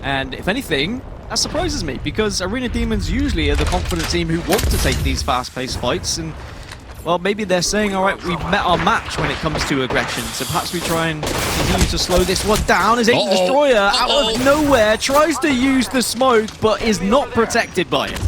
And if anything, that surprises me, because Arena Demons usually are the confident team who want to take these fast-paced fights, and well, maybe they're saying, all right, we've met our match when it comes to aggression, so perhaps we try and continue to slow this one down as Aidan the Destroyer, out of nowhere, tries to use the smoke, but is not protected by it.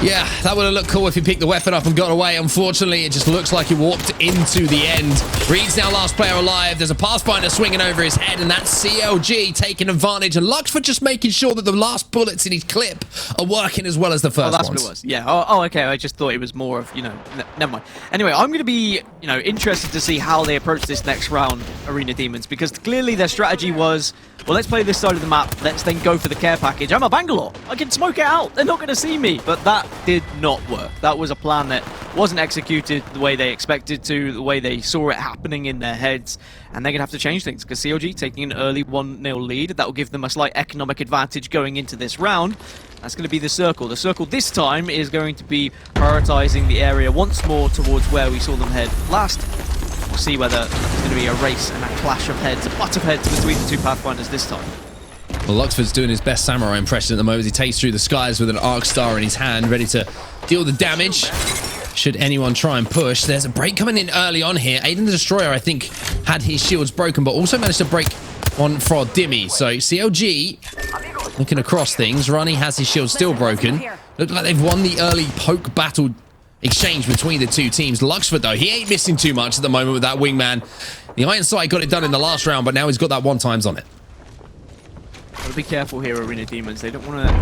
Yeah, that would have looked cool if he picked the weapon up and got away. Unfortunately, it just looks like he walked into the end. Reeds now last player alive. There's a Pathfinder swinging over his head, and that's CLG taking advantage. And Luxford just making sure that the last bullets in his clip are working as well as the first ones. Oh, that's what it was. Yeah. Oh, okay. I just thought it was more of, never mind. Anyway, I'm going to be, interested to see how they approach this next round, Arena Demons, because clearly their strategy was, well, let's play this side of the map. Let's then go for the care package. I'm a Bangalore. I can smoke it out. They're not going to see me. But that did not work. That was a plan that wasn't executed the way they expected to, the way they saw it happening in their heads. And they're going to have to change things, because CLG taking an early 1-0 lead. That will give them a slight economic advantage going into this round. That's going to be the circle. The circle this time is going to be prioritizing the area once more towards where we saw them head last. We'll see whether there's going to be a race and a clash of heads, a butt of heads between the two Pathfinders this time. Well, Luxford's doing his best samurai impression at the moment as he takes through the skies with an arc star in his hand, ready to deal the damage should anyone try and push. There's a break coming in early on here. Aidan the Destroyer, I think, had his shields broken, but also managed to break one for Dimi. So CLG looking across things. Rahknee has his shield still broken. Look like they've won the early poke battle exchange between the two teams. Luxford, though, he ain't missing too much at the moment with that wingman. The Iron Sight got it done in the last round, but now he's got that 1x on it. Gotta be careful here, Arena Demons. They don't want to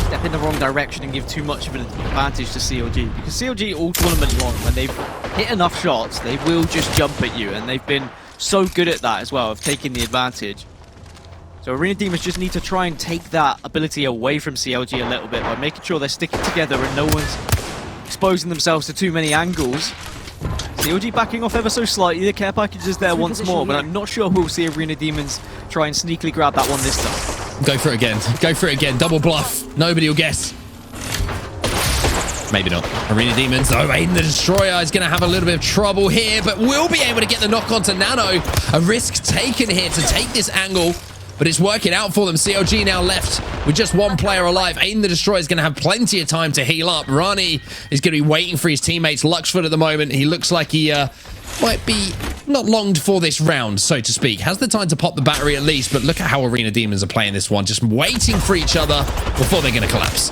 step in the wrong direction and give too much of an advantage to CLG, because CLG all tournament long, when they've hit enough shots, they will just jump at you, and they've been so good at that as well, of taking the advantage. So Arena Demons just need to try and take that ability away from CLG a little bit by making sure they're sticking together and no one's exposing themselves to too many angles. CLG backing off ever so slightly. The care package is there once more, but I'm not sure we'll see Arena Demons try and sneakily grab that one this time. Go for it again. Go for it again. Double bluff. Nobody will guess. Maybe not. Arena Demons, though, Aidan the Destroyer is going to have a little bit of trouble here, but will be able to get the knock onto Nano. A risk taken here to take this angle, but it's working out for them. CLG now left with just one player alive. Aidan the Destroyer is going to have plenty of time to heal up. Rahknee is going to be waiting for his teammates. Luxford at the moment, he looks like he might be not longed for this round, so to speak. Has the time to pop the battery at least, but look at how Arena Demons are playing this one, just waiting for each other before they're going to collapse.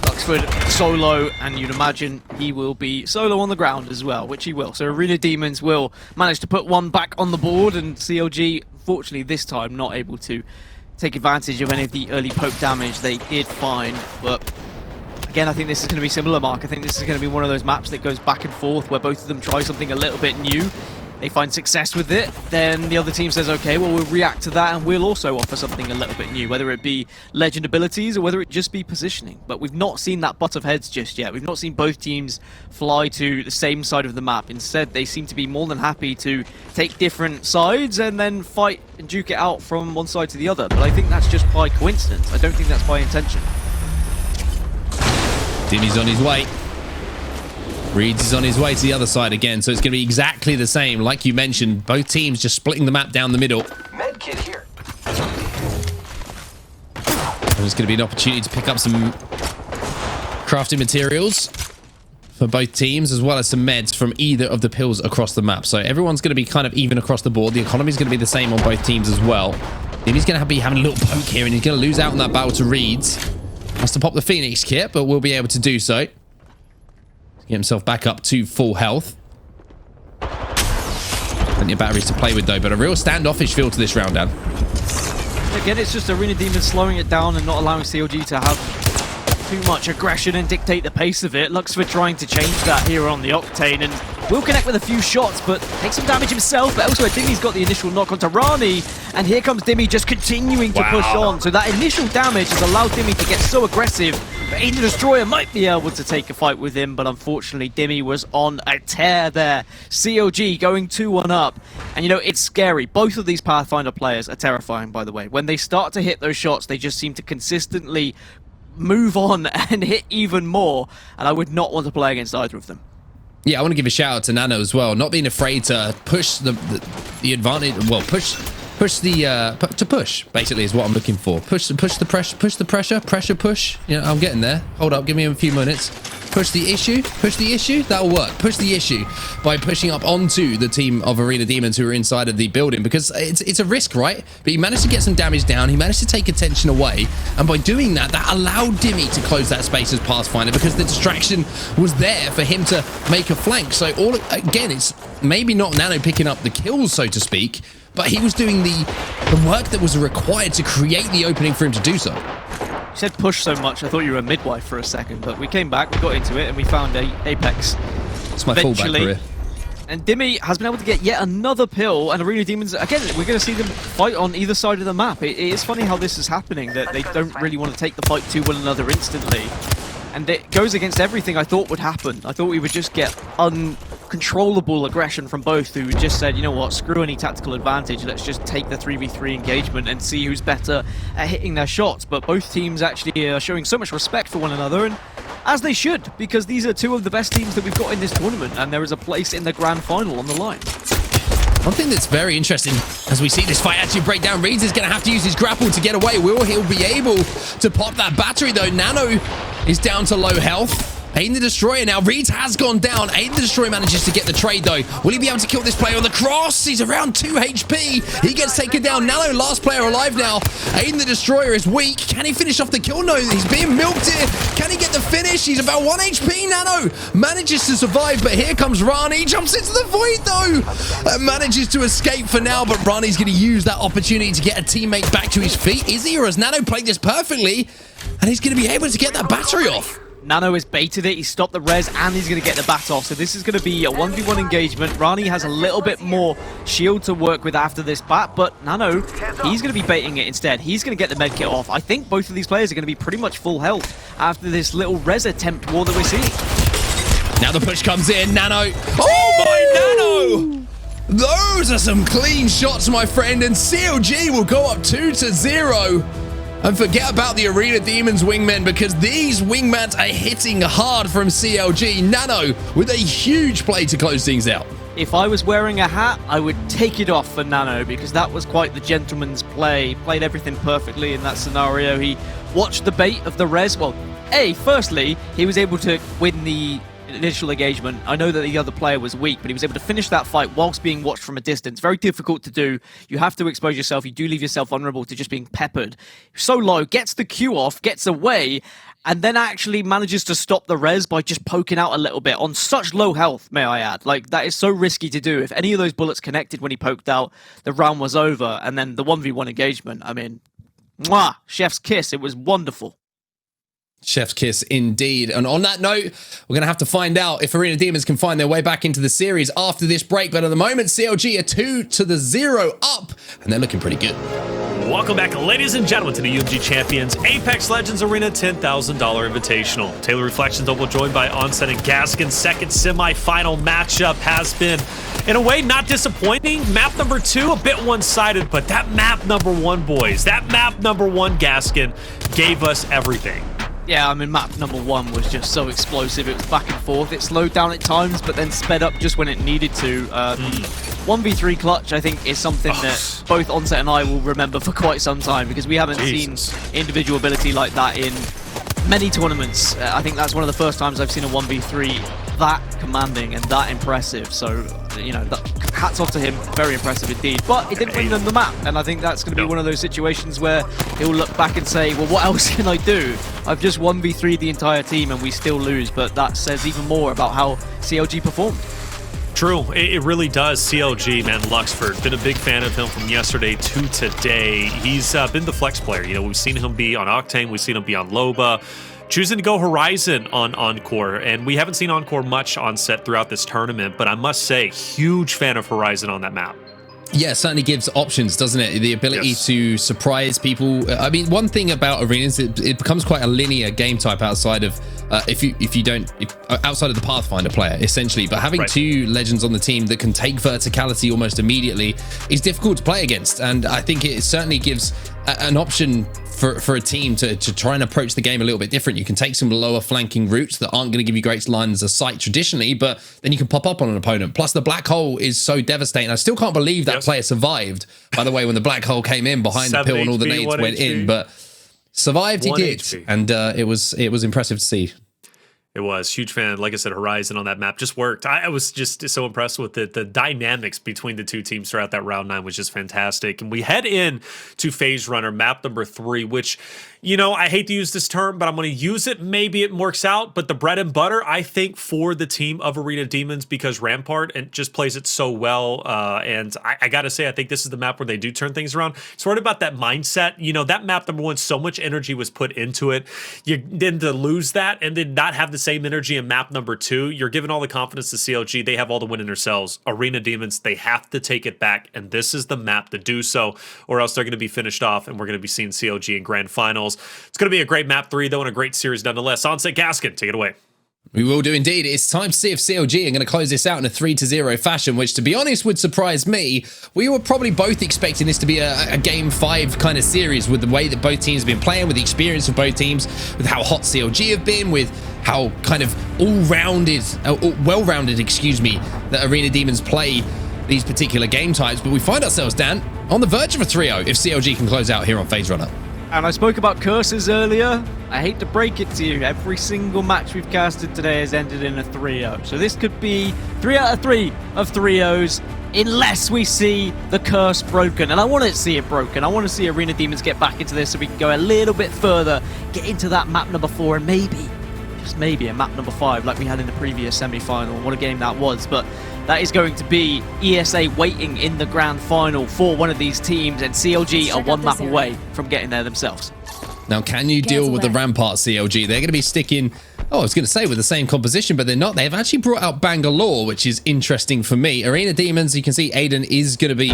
Luxford solo, and you'd imagine he will be solo on the ground as well, which he will. So Arena Demons will manage to put one back on the board, and CLG, fortunately this time, not able to take advantage of any of the early poke damage. They did fine, but again, I think this is going to be similar, Mark. I think this is going to be one of those maps that goes back and forth, where both of them try something a little bit new. They find success with it, then the other team says, okay, well, we'll react to that and we'll also offer something a little bit new, whether it be legend abilities or whether it just be positioning. But we've not seen that butt of heads just yet. We've not seen both teams fly to the same side of the map. Instead, they seem to be more than happy to take different sides and then fight and duke it out from one side to the other. But I think that's just by coincidence. I don't think that's by intention. Dimi's on his way. Reeds is on his way to the other side again, so it's going to be exactly the same. Like you mentioned, both teams just splitting the map down the middle. Medkit here. there's going to be an opportunity to pick up some crafting materials for both teams, as well as some meds from either of the pills across the map. So everyone's going to be kind of even across the board. The economy is going to be the same on both teams as well. Dimi's going to be having a little poke here, and he's going to lose out on that battle to Reeds. Has to pop the Phoenix kit, but will be able to do so. Get himself back up to full health. Plenty of batteries to play with, though, but a real standoffish feel to this round, Dan. Again, it's just Arena Demons slowing it down and not allowing CLG to have too much aggression and dictate the pace of it. Luxford trying to change that here on the Octane, and will connect with a few shots, but takes some damage himself. But also, Dimi's got the initial knock onto Rahknee, and here comes Dimi just continuing to push on. So that initial damage has allowed Dimi to get so aggressive. But aidanthedestroye might be able to take a fight with him, but unfortunately, Dimi was on a tear there. CLG going 2-1 up. And you know, it's scary. Both of these Pathfinder players are terrifying, by the way. When they start to hit those shots, they just seem to consistently move on and hit even more, and I would not want to play against either of them. Yeah, I want to give a shout out to Nano as well, not being afraid to push the advantage. Well, push basically is what I'm looking for. Push the pressure push. You know, I'm getting there. Hold up, give me a few minutes. Push the issue, that'll work. Push the issue by pushing up onto the team of Arena Demons who are inside of the building, because it's a risk, right? But he managed to get some damage down, he managed to take attention away, and by doing that, that allowed Dimi to close that space as Pathfinder, because the distraction was there for him to make a flank. So again, it's maybe not Nano picking up the kills, so to speak, but he was doing the work that was required to create the opening for him to do so. You said push so much, I thought you were a midwife for a second, but we came back, we got into it, and we found Apex. It's my fullback career. And Dimi has been able to get yet another pill, and Arena Demons, again, we're going to see them fight on either side of the map. It is funny how this is happening, that they don't really want to take the fight to one another instantly. And it goes against everything I thought would happen. I thought we would just get uncontrollable aggression from both, who just said, you know what, screw any tactical advantage, let's just take the 3v3 engagement and see who's better at hitting their shots. But both teams actually are showing so much respect for one another, and as they should, because these are two of the best teams that we've got in this tournament, and there is a place in the grand final on the line. One thing that's very interesting as we see this fight actually break down, Reeds is going to have to use his grapple to get away. Will he be able to pop that battery, though? Nano is down to low health. aidanthedestroye now. Reeds has gone down. aidanthedestroye manages to get the trade, though. Will he be able to kill this player on the cross? He's around 2 HP. He gets taken down. Nano, last player alive now. aidanthedestroye is weak. Can he finish off the kill? No, he's being milked here. Can he get the finish? He's about 1 HP. Nano manages to survive, but here comes Rahknee. Jumps into the void, though. Manages to escape for now, but Rahknee's going to use that opportunity to get a teammate back to his feet. Is he, or has Nano played this perfectly? And he's going to be able to get that battery off. Nano has baited it, he's stopped the res, and he's going to get the bat off. So this is going to be a 1v1 engagement. Rahknee has a little bit more shield to work with after this bat, but Nano, he's going to be baiting it instead. He's going to get the med kit off. I think both of these players are going to be pretty much full health after this little res attempt war that we're seeing. Now the push comes in, Nano. Oh my Nano! Those are some clean shots, my friend, and CLG will go up 2-0. And forget about the Arena Demons wingmen, because these wingmans are hitting hard from CLG. Nano with a huge play to close things out. If I was wearing a hat, I would take it off for Nano, because that was quite the gentleman's play. He played everything perfectly in that scenario. He watched the bait of the res. Well, firstly, he was able to win the initial engagement. I know that the other player was weak, but he was able to finish that fight whilst being watched from a distance. Very difficult to do. You have to expose yourself. You do leave yourself vulnerable to just being peppered. So low, gets the Q off, gets away, and then actually manages to stop the res by just poking out a little bit on such low health, may I add. Like, that is so risky to do. If any of those bullets connected when he poked out, the round was over. And then the 1v1 engagement, I mean, mwah, chef's kiss. It was wonderful. Chef's kiss indeed. And on that note, we're going to have to find out if Arena Demons can find their way back into the series after this break. But at the moment, CLG are 2-0 up, and they're looking pretty good. Welcome back, ladies and gentlemen, to the UMG Champions Apex Legends Arena $10,000 Invitational. Taylor Reflections Double joined by Onset and Gaskin. Second semi-final matchup has been, in a way, not disappointing. Map number 2, a bit one-sided, but that map number 1, boys, that map number 1, Gaskin, gave us everything. Yeah, I mean, map number 1 was just so explosive. It was back and forth. It slowed down at times, but then sped up just when it needed to. 1v3 clutch, I think, is something that both Onset and I will remember for quite some time, because we haven't seen individual ability like that in many tournaments. I think that's one of the first times I've seen a 1v3 that commanding and that impressive. So, you know, hats off to him. Very impressive indeed. But it didn't win them the map, and I think that's going to be one of those situations where he'll look back and say, well, what else can I do? I've just 1v3'd the entire team and we still lose. But that says even more about how CLG performed. True, it really does. CLG, man, Luxford, been a big fan of him from yesterday to today. He's been the flex player. You know, we've seen him be on Octane, we've seen him be on Loba, choosing to go Horizon on Encore, and we haven't seen Encore much on set throughout this tournament, but I must say, huge fan of Horizon on that map. Yeah, it certainly gives options, doesn't it? The ability to surprise people. I mean, one thing about arenas, it becomes quite a linear game type outside of outside of the Pathfinder player, essentially. But having two legends on the team that can take verticality almost immediately is difficult to play against, and I think it certainly gives an option for a team to try and approach the game a little bit different. You can take some lower flanking routes that aren't going to give you great lines of sight traditionally, but then you can pop up on an opponent. Plus, the black hole is so devastating. I still can't believe that player survived, by the way, when the black hole came in behind the pill and all the nades went in, but survived he did, and it was impressive to see. It was. Huge fan. Like I said, Horizon on that map just worked. I was just so impressed with it. The dynamics between the two teams throughout that round 9 was just fantastic. And we head in to Phase Runner, map number 3, which, you know, I hate to use this term, but I'm going to use it. Maybe it works out. But the bread and butter, I think, for the team of Arena Demons, because Rampart just plays it so well. And I got to say, I think this is the map where they do turn things around. It's right about that mindset. You know, that map number 1, so much energy was put into it. Then to lose that and then not have the same energy in map number 2, you're giving all the confidence to CLG. They have all the win in themselves. Arena Demons, they have to take it back, and this is the map to do so, or else they're going to be finished off, and we're going to be seeing CLG in grand finals. It's going to be a great map 3, though, and a great series nonetheless. Onset, Gaskin, take it away. We will do indeed. It's time to see if CLG are going to close this out in a 3-0 fashion, which, to be honest, would surprise me. We were probably both expecting this to be a Game 5 kind of series, with the way that both teams have been playing, with the experience of both teams, with how hot CLG have been, with how kind of well-rounded, that Arena Demons play these particular game types. But we find ourselves, Dan, on the verge of a 3-0 if CLG can close out here on Phase Runner. And I spoke about curses earlier. I hate to break it to you, every single match we've casted today has ended in a 3-0. So this could be 3 out of 3 of 3-0s, unless we see the curse broken. And I want to see it broken. I want to see Arena Demons get back into this so we can go a little bit further, get into that map number 4, and maybe, just maybe, a map number 5 like we had in the previous semi-final. What a game that was. But that is going to be ESA waiting in the grand final for one of these teams, and CLG are one map away from getting there themselves. Now, can you deal with the Rampart CLG? They're going to be sticking, I was going to say with the same composition, but they're not. They've actually brought out Bangalore, which is interesting for me. Arena Demons, you can see Aiden is going to be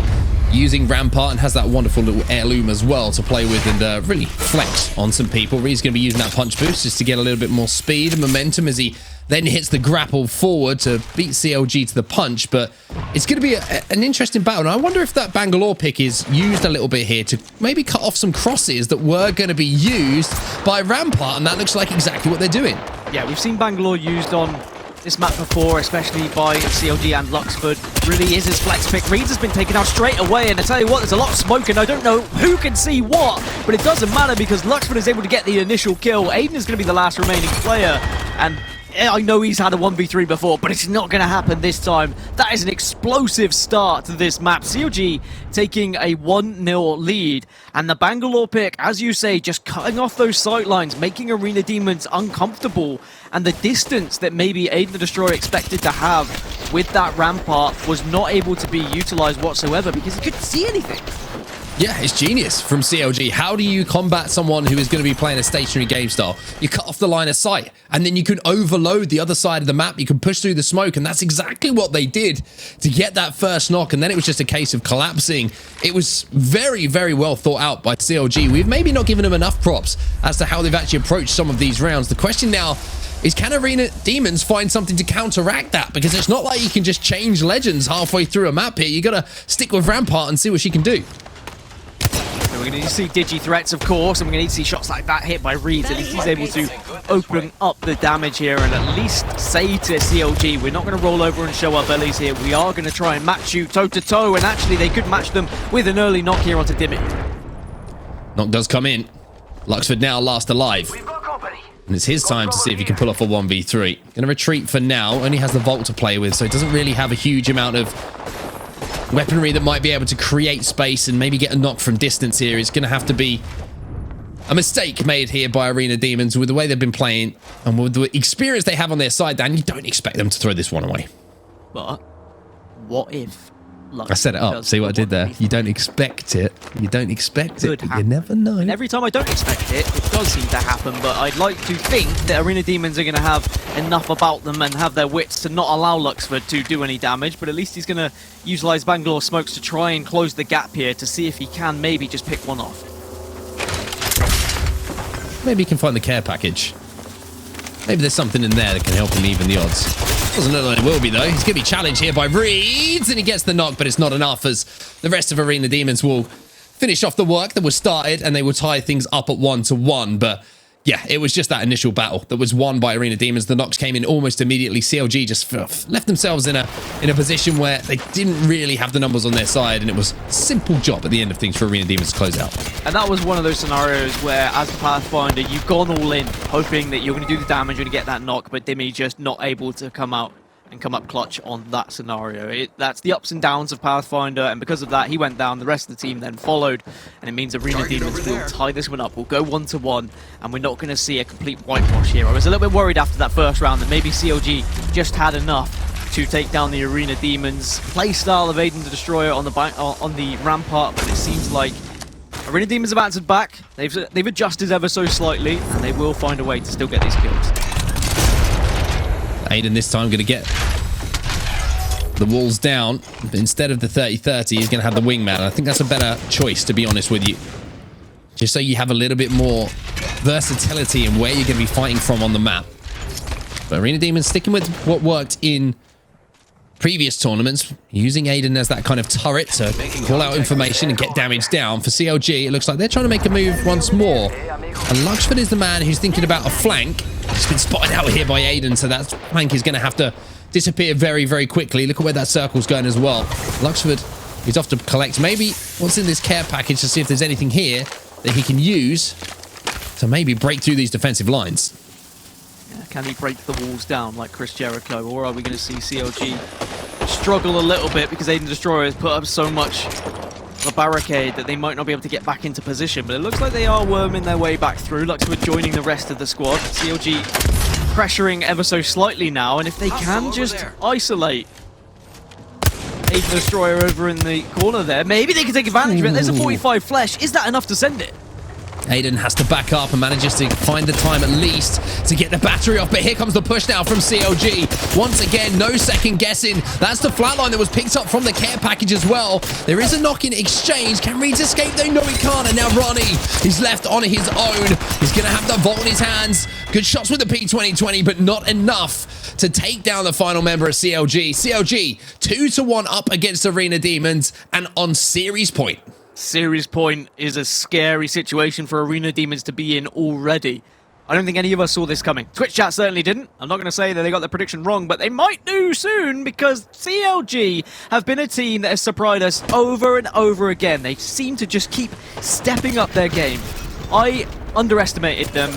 using Rampart and has that wonderful little heirloom as well to play with and really flex on some people. He's going to be using that punch boost just to get a little bit more speed and momentum as he then hits the grapple forward to beat CLG to the punch. But it's going to be an interesting battle. And I wonder if that Bangalore pick is used a little bit here to maybe cut off some crosses that were going to be used by Rampart. And that looks like exactly what they're doing. Yeah, we've seen Bangalore used on this map before, especially by CLG and Luxford. Really is his flex pick. Reeds has been taken out straight away, and I tell you what, there's a lot of smoke, and I don't know who can see what, but it doesn't matter because Luxford is able to get the initial kill. Aiden is going to be the last remaining player, and I know he's had a 1v3 before, but it's not going to happen this time. That is an explosive start to this map. CLG taking a 1-0 lead, and the Bangalore pick, as you say, just cutting off those sightlines, making Arena Demons uncomfortable, and the distance that maybe aidanthedestroye expected to have with that Rampart was not able to be utilized whatsoever because he couldn't see anything. Yeah, it's genius from CLG. How do you combat someone who is going to be playing a stationary game style? You cut off the line of sight, and then you can overload the other side of the map. You can push through the smoke, and that's exactly what they did to get that first knock, and then it was just a case of collapsing. It was very, very well thought out by CLG. We've maybe not given them enough props as to how they've actually approached some of these rounds. The question now is, can Arena Demons find something to counteract that? Because it's not like you can just change legends halfway through a map here. You got to stick with Rampart and see what she can do. We're going to see digi threats, of course, and we're going to need to see shots like that hit by Reeds. At least he's able to open up the damage here and at least say to CLG, we're not going to roll over and show our bellies here. We are going to try and match you toe-to-toe, and actually they could match them with an early knock here onto Dimi. Knock does come in. Luxford now last alive. And it's his time to see if he can pull off a 1v3. Going to retreat for now. Only has the Vault to play with, so it doesn't really have a huge amount of weaponry that might be able to create space and maybe get a knock from distance here. It's going to have to be a mistake made here by Arena Demons with the way they've been playing and with the experience they have on their side, Dan. You don't expect them to throw this one away. But what if... I set it up. See what I did there? You don't expect it. You don't expect it. You never know. And every time I don't expect it, it does seem to happen. But I'd like to think that Arena Demons are going to have enough about them and have their wits to not allow Luxford to do any damage. But at least he's going to utilize Bangalore smokes to try and close the gap here to see if he can maybe just pick one off. Maybe he can find the care package. Maybe there's something in there that can help him even the odds. Doesn't look like it will be, though. He's going to be challenged here by Reeds, and he gets the knock, but it's not enough, as the rest of Arena Demons will finish off the work that was started, and they will tie things up at 1-1. But yeah, it was just that initial battle that was won by Arena Demons. The knocks came in almost immediately. CLG just left themselves in a position where they didn't really have the numbers on their side, and it was a simple job at the end of things for Arena Demons to close out. And that was one of those scenarios where, as the Pathfinder, you've gone all in, hoping that you're going to do the damage, you're going to get that knock, but Dimi just not able to come out and come up clutch on that scenario. That's the ups and downs of Pathfinder, and because of that, he went down. The rest of the team then followed, and it means Arena Demons will tie this one up. We'll go 1-1, and we're not going to see a complete whitewash here. I was a little bit worried after that first round that maybe CLG just had enough to take down the Arena Demons playstyle of Aidan the Destroyer on the rampart, but it seems like Arena Demons have answered back. They've adjusted ever so slightly, and they will find a way to still get these kills. Aidan this time going to get the walls down, but instead of the 30-30, he's going to have the wingman. I think that's a better choice, to be honest with you. Just so you have a little bit more versatility in where you're going to be fighting from on the map. But Arena Demons sticking with what worked in previous tournaments, using Aidan as that kind of turret to call out information and get damage down. For CLG, it looks like they're trying to make a move once more. And Luxford is the man who's thinking about a flank. He's been spotted out here by Aidan, so that flank is going to have to disappear very, very quickly. Look at where that circle's going as well. Luxford is off to collect maybe what's in this care package to see if there's anything here that he can use to maybe break through these defensive lines. Can he break the walls down like Chris Jericho, or are we going to see CLG struggle a little bit because Aidan the Destroyer has put up so much of a barricade that they might not be able to get back into position? But it looks like they are worming their way back through. Luxford joining the rest of the squad. CLG pressuring ever so slightly now, and if they can just isolate Aidan the Destroyer over in the corner there, maybe they can take advantage of it. There's a 45 flesh. Is that enough to send it? Aidan has to back up and manages to find the time at least to get the battery off, but here comes the push now from CLG. Once again, no second guessing. That's the flatline that was picked up from the care package as well. There is a knock in exchange. Can Reeds escape? They know he can't, and now Rahknee, he's left on his own. He's going to have the vault in his hands. Good shots with the P2020, but not enough to take down the final member of CLG. CLG, 2-1 up against Arena Demons and on series point. Series point is a scary situation for Arena Demons to be in already. I don't think any of us saw this coming. Twitch chat certainly didn't. I'm not going to say that they got their prediction wrong, but they might do soon, because CLG have been a team that has surprised us over and over again. They seem to just keep stepping up their game. I underestimated them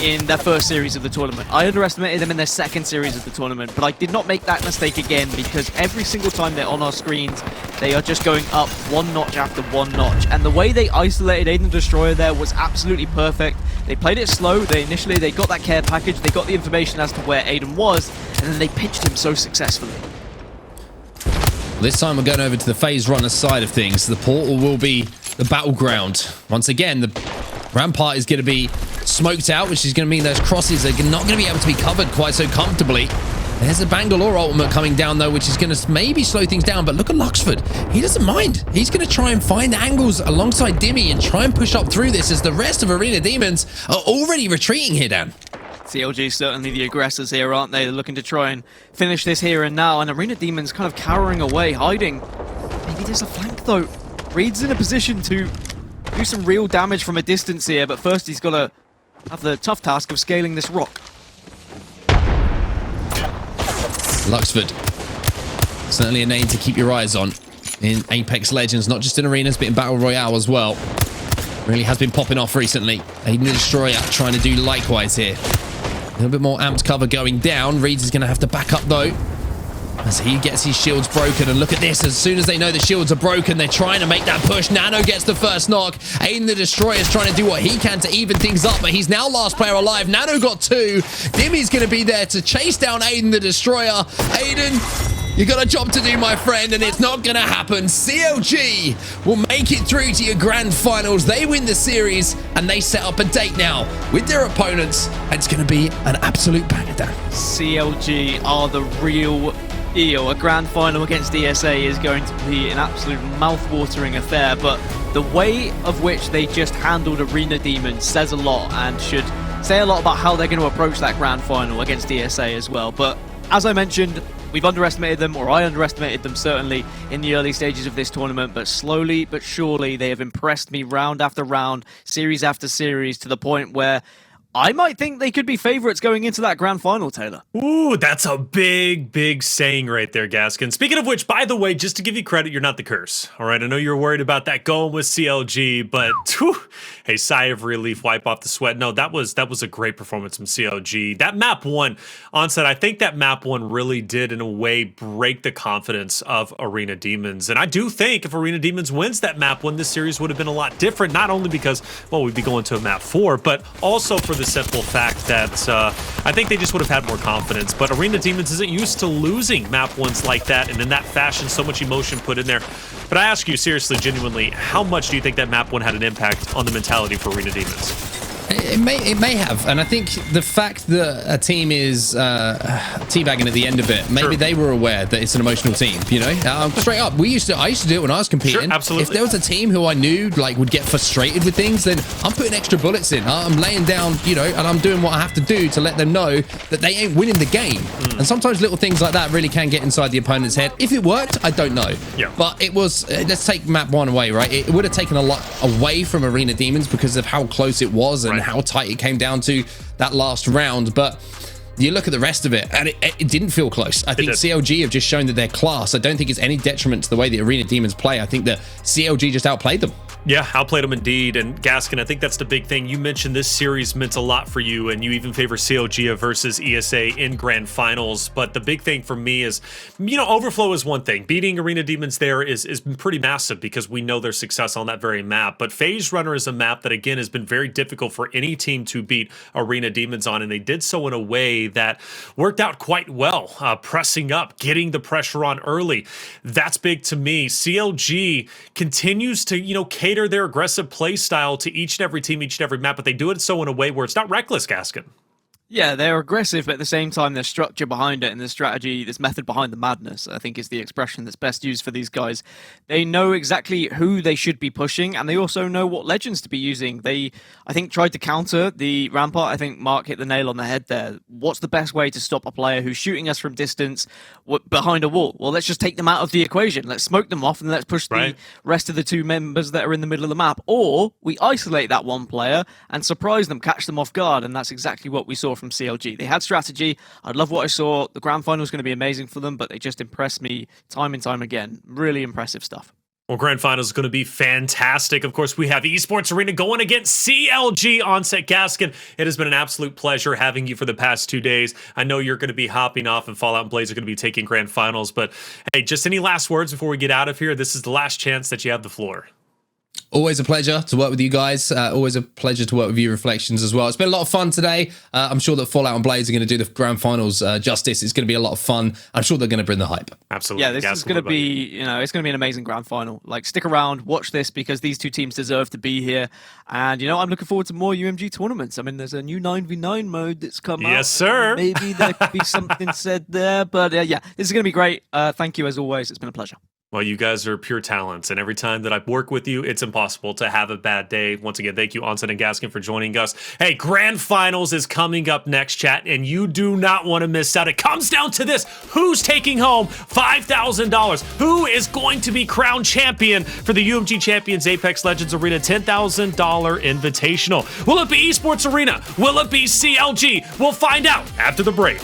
in their first series of the tournament. I underestimated them in their second series of the tournament, but I did not make that mistake again, because every single time they're on our screens, they are just going up one notch after one notch. And the way they isolated Aidan the Destroyer there was absolutely perfect. They played it slow. They got that care package. They got the information as to where Aidan was, and then they pitched him so successfully. This time we're going over to the phase runner side of things. The portal will be the battleground. Once again, the rampart is going to be smoked out, which is going to mean those crosses are not going to be able to be covered quite so comfortably. There's a Bangalore ultimate coming down, though, which is going to maybe slow things down. But look at Luxford. He doesn't mind. He's going to try and find angles alongside Dimi and try and push up through this, as the rest of Arena Demons are already retreating here, Dan. CLG certainly the aggressors here, aren't they? They're looking to try and finish this here and now, and Arena Demons kind of cowering away, hiding. Maybe there's a flank, though. Reeds in a position to do some real damage from a distance here, but first he's got to have the tough task of scaling this rock. Luxford, certainly a name to keep your eyes on in Apex Legends, not just in arenas, but in Battle Royale as well. Really has been popping off recently. Aidan the Destroyer trying to do likewise here. A little bit more amped cover going down. Reeds is going to have to back up though, as he gets his shields broken. And look at this, as soon as they know the shields are broken, they're trying to make that push. Nano gets the first knock. Aidan the Destroyer is trying to do what he can to even things up, but he's now last player alive. Nano got 2. Dimi's going to be there to chase down Aidan the Destroyer. Aidan, you got a job to do, my friend, and it's not going to happen. CLG will make it through to your grand finals. They win the series, and they set up a date now with their opponents. It's going to be an absolute banger, Dan. CLG are the real deal. A grand final against ESA is going to be an absolute mouth-watering affair, but the way of which they just handled Arena Demons says a lot and should say a lot about how they're going to approach that grand final against ESA as well. But as I mentioned, we've underestimated them, or I underestimated them certainly in the early stages of this tournament, but slowly but surely they have impressed me round after round, series after series, to the point where I might think they could be favorites going into that grand final, Taylor. Ooh, that's a big, big saying right there, Gaskin. Speaking of which, by the way, just to give you credit, you're not the curse. All right, I know you were worried about that going with CLG, but whew, hey, sigh of relief, wipe off the sweat. No, that was a great performance from CLG. That map 1, Onset, I think that map 1 really did, in a way, break the confidence of Arena Demons. And I do think if Arena Demons wins that map 1, this series would have been a lot different, not only because, well, we'd be going to a map 4, but also for the simple fact that I think they just would have had more confidence. But Arena Demons isn't used to losing map 1s like that, and in that fashion, so much emotion put in there. But I ask you seriously, genuinely, how much do you think that map 1 had an impact on the mentality for Arena Demons? It may have, and I think the fact that a team is teabagging at the end of it, maybe they were aware that it's an emotional team. You know, straight up, I used to do it when I was competing. Sure, absolutely. If there was a team who I knew like would get frustrated with things, then I'm putting extra bullets in. I'm laying down, you know, and I'm doing what I have to do to let them know that they ain't winning the game. And sometimes little things like that really can get inside the opponent's head. If it worked, I don't know. Yeah. But it was. Let's take map 1 away, right? It would have taken a lot away from Arena Demons because of how close it was and how tight it came down to that last round. But you look at the rest of it and it didn't feel close. I think CLG have just shown that they're class. I don't think it's any detriment to the way the Arena Demons play. I think that CLG just outplayed them. Yeah, outplayed them indeed. And Gaskin, I think that's the big thing. You mentioned this series meant a lot for you, and you even favor CLG versus ESA in grand finals. But the big thing for me is, you know, Overflow is one thing. Beating Arena Demons there is pretty massive because we know their success on that very map. But Phase Runner is a map that, again, has been very difficult for any team to beat Arena Demons on, and they did so in a way that worked out quite well. Pressing up, getting the pressure on early. That's big to me. CLG continues to, you know, cater their aggressive play style to each and every team, each and every map, but they do it so in a way where it's not reckless, Gaskin. Yeah, they're aggressive, but at the same time, there's structure behind it, and there's strategy, there's method behind the madness, I think is the expression that's best used for these guys. They know exactly who they should be pushing, and they also know what legends to be using. They, I think, tried to counter the Rampart. I think Mark hit the nail on the head there. What's the best way to stop a player who's shooting us from distance behind a wall? Well, let's just take them out of the equation. Let's smoke them off, and let's push the rest of the 2 members that are in the middle of the map. Or we isolate that one player and surprise them, catch them off guard, and that's exactly what we saw from CLG. They had strategy. I love what I saw. The grand final is going to be amazing for them, but they just impressed me time and time again. Really impressive stuff. Well, grand finals is going to be fantastic. Of course, we have Esports Arena going against CLG. Onset, Gaskin, it has been an absolute pleasure having you for the past 2 days. I know you're going to be hopping off, and Fallout and Blaze are going to be taking grand finals, but hey, just any last words before we get out of here? This is the last chance that you have the floor. Always a pleasure to work with you guys. Always a pleasure to work with you, Reflections, as well. It's been a lot of fun today. I'm sure that Fallout and Blaze are going to do the grand finals justice. It's going to be a lot of fun. I'm sure they're going to bring the hype. Absolutely. Yeah, this is going to be, you know, it's going to be an amazing grand final. Like, stick around, watch this, because these 2 teams deserve to be here. And, you know, I'm looking forward to more UMG tournaments. I mean, there's a new 9v9 mode that's come out. Yes, sir. Maybe there could be something said there. But, yeah, this is going to be great. Thank you, as always. It's been a pleasure. Well, you guys are pure talents, and every time that I work with you, it's impossible to have a bad day. Once again, thank you, Onset and Gaskin, for joining us. Hey, Grand Finals is coming up next, chat, and you do not want to miss out. It comes down to this. Who's taking home $5,000? Who is going to be crowned champion for the UMG Champions Apex Legends Arena $10,000 Invitational? Will it be Esports Arena? Will it be CLG? We'll find out after the break.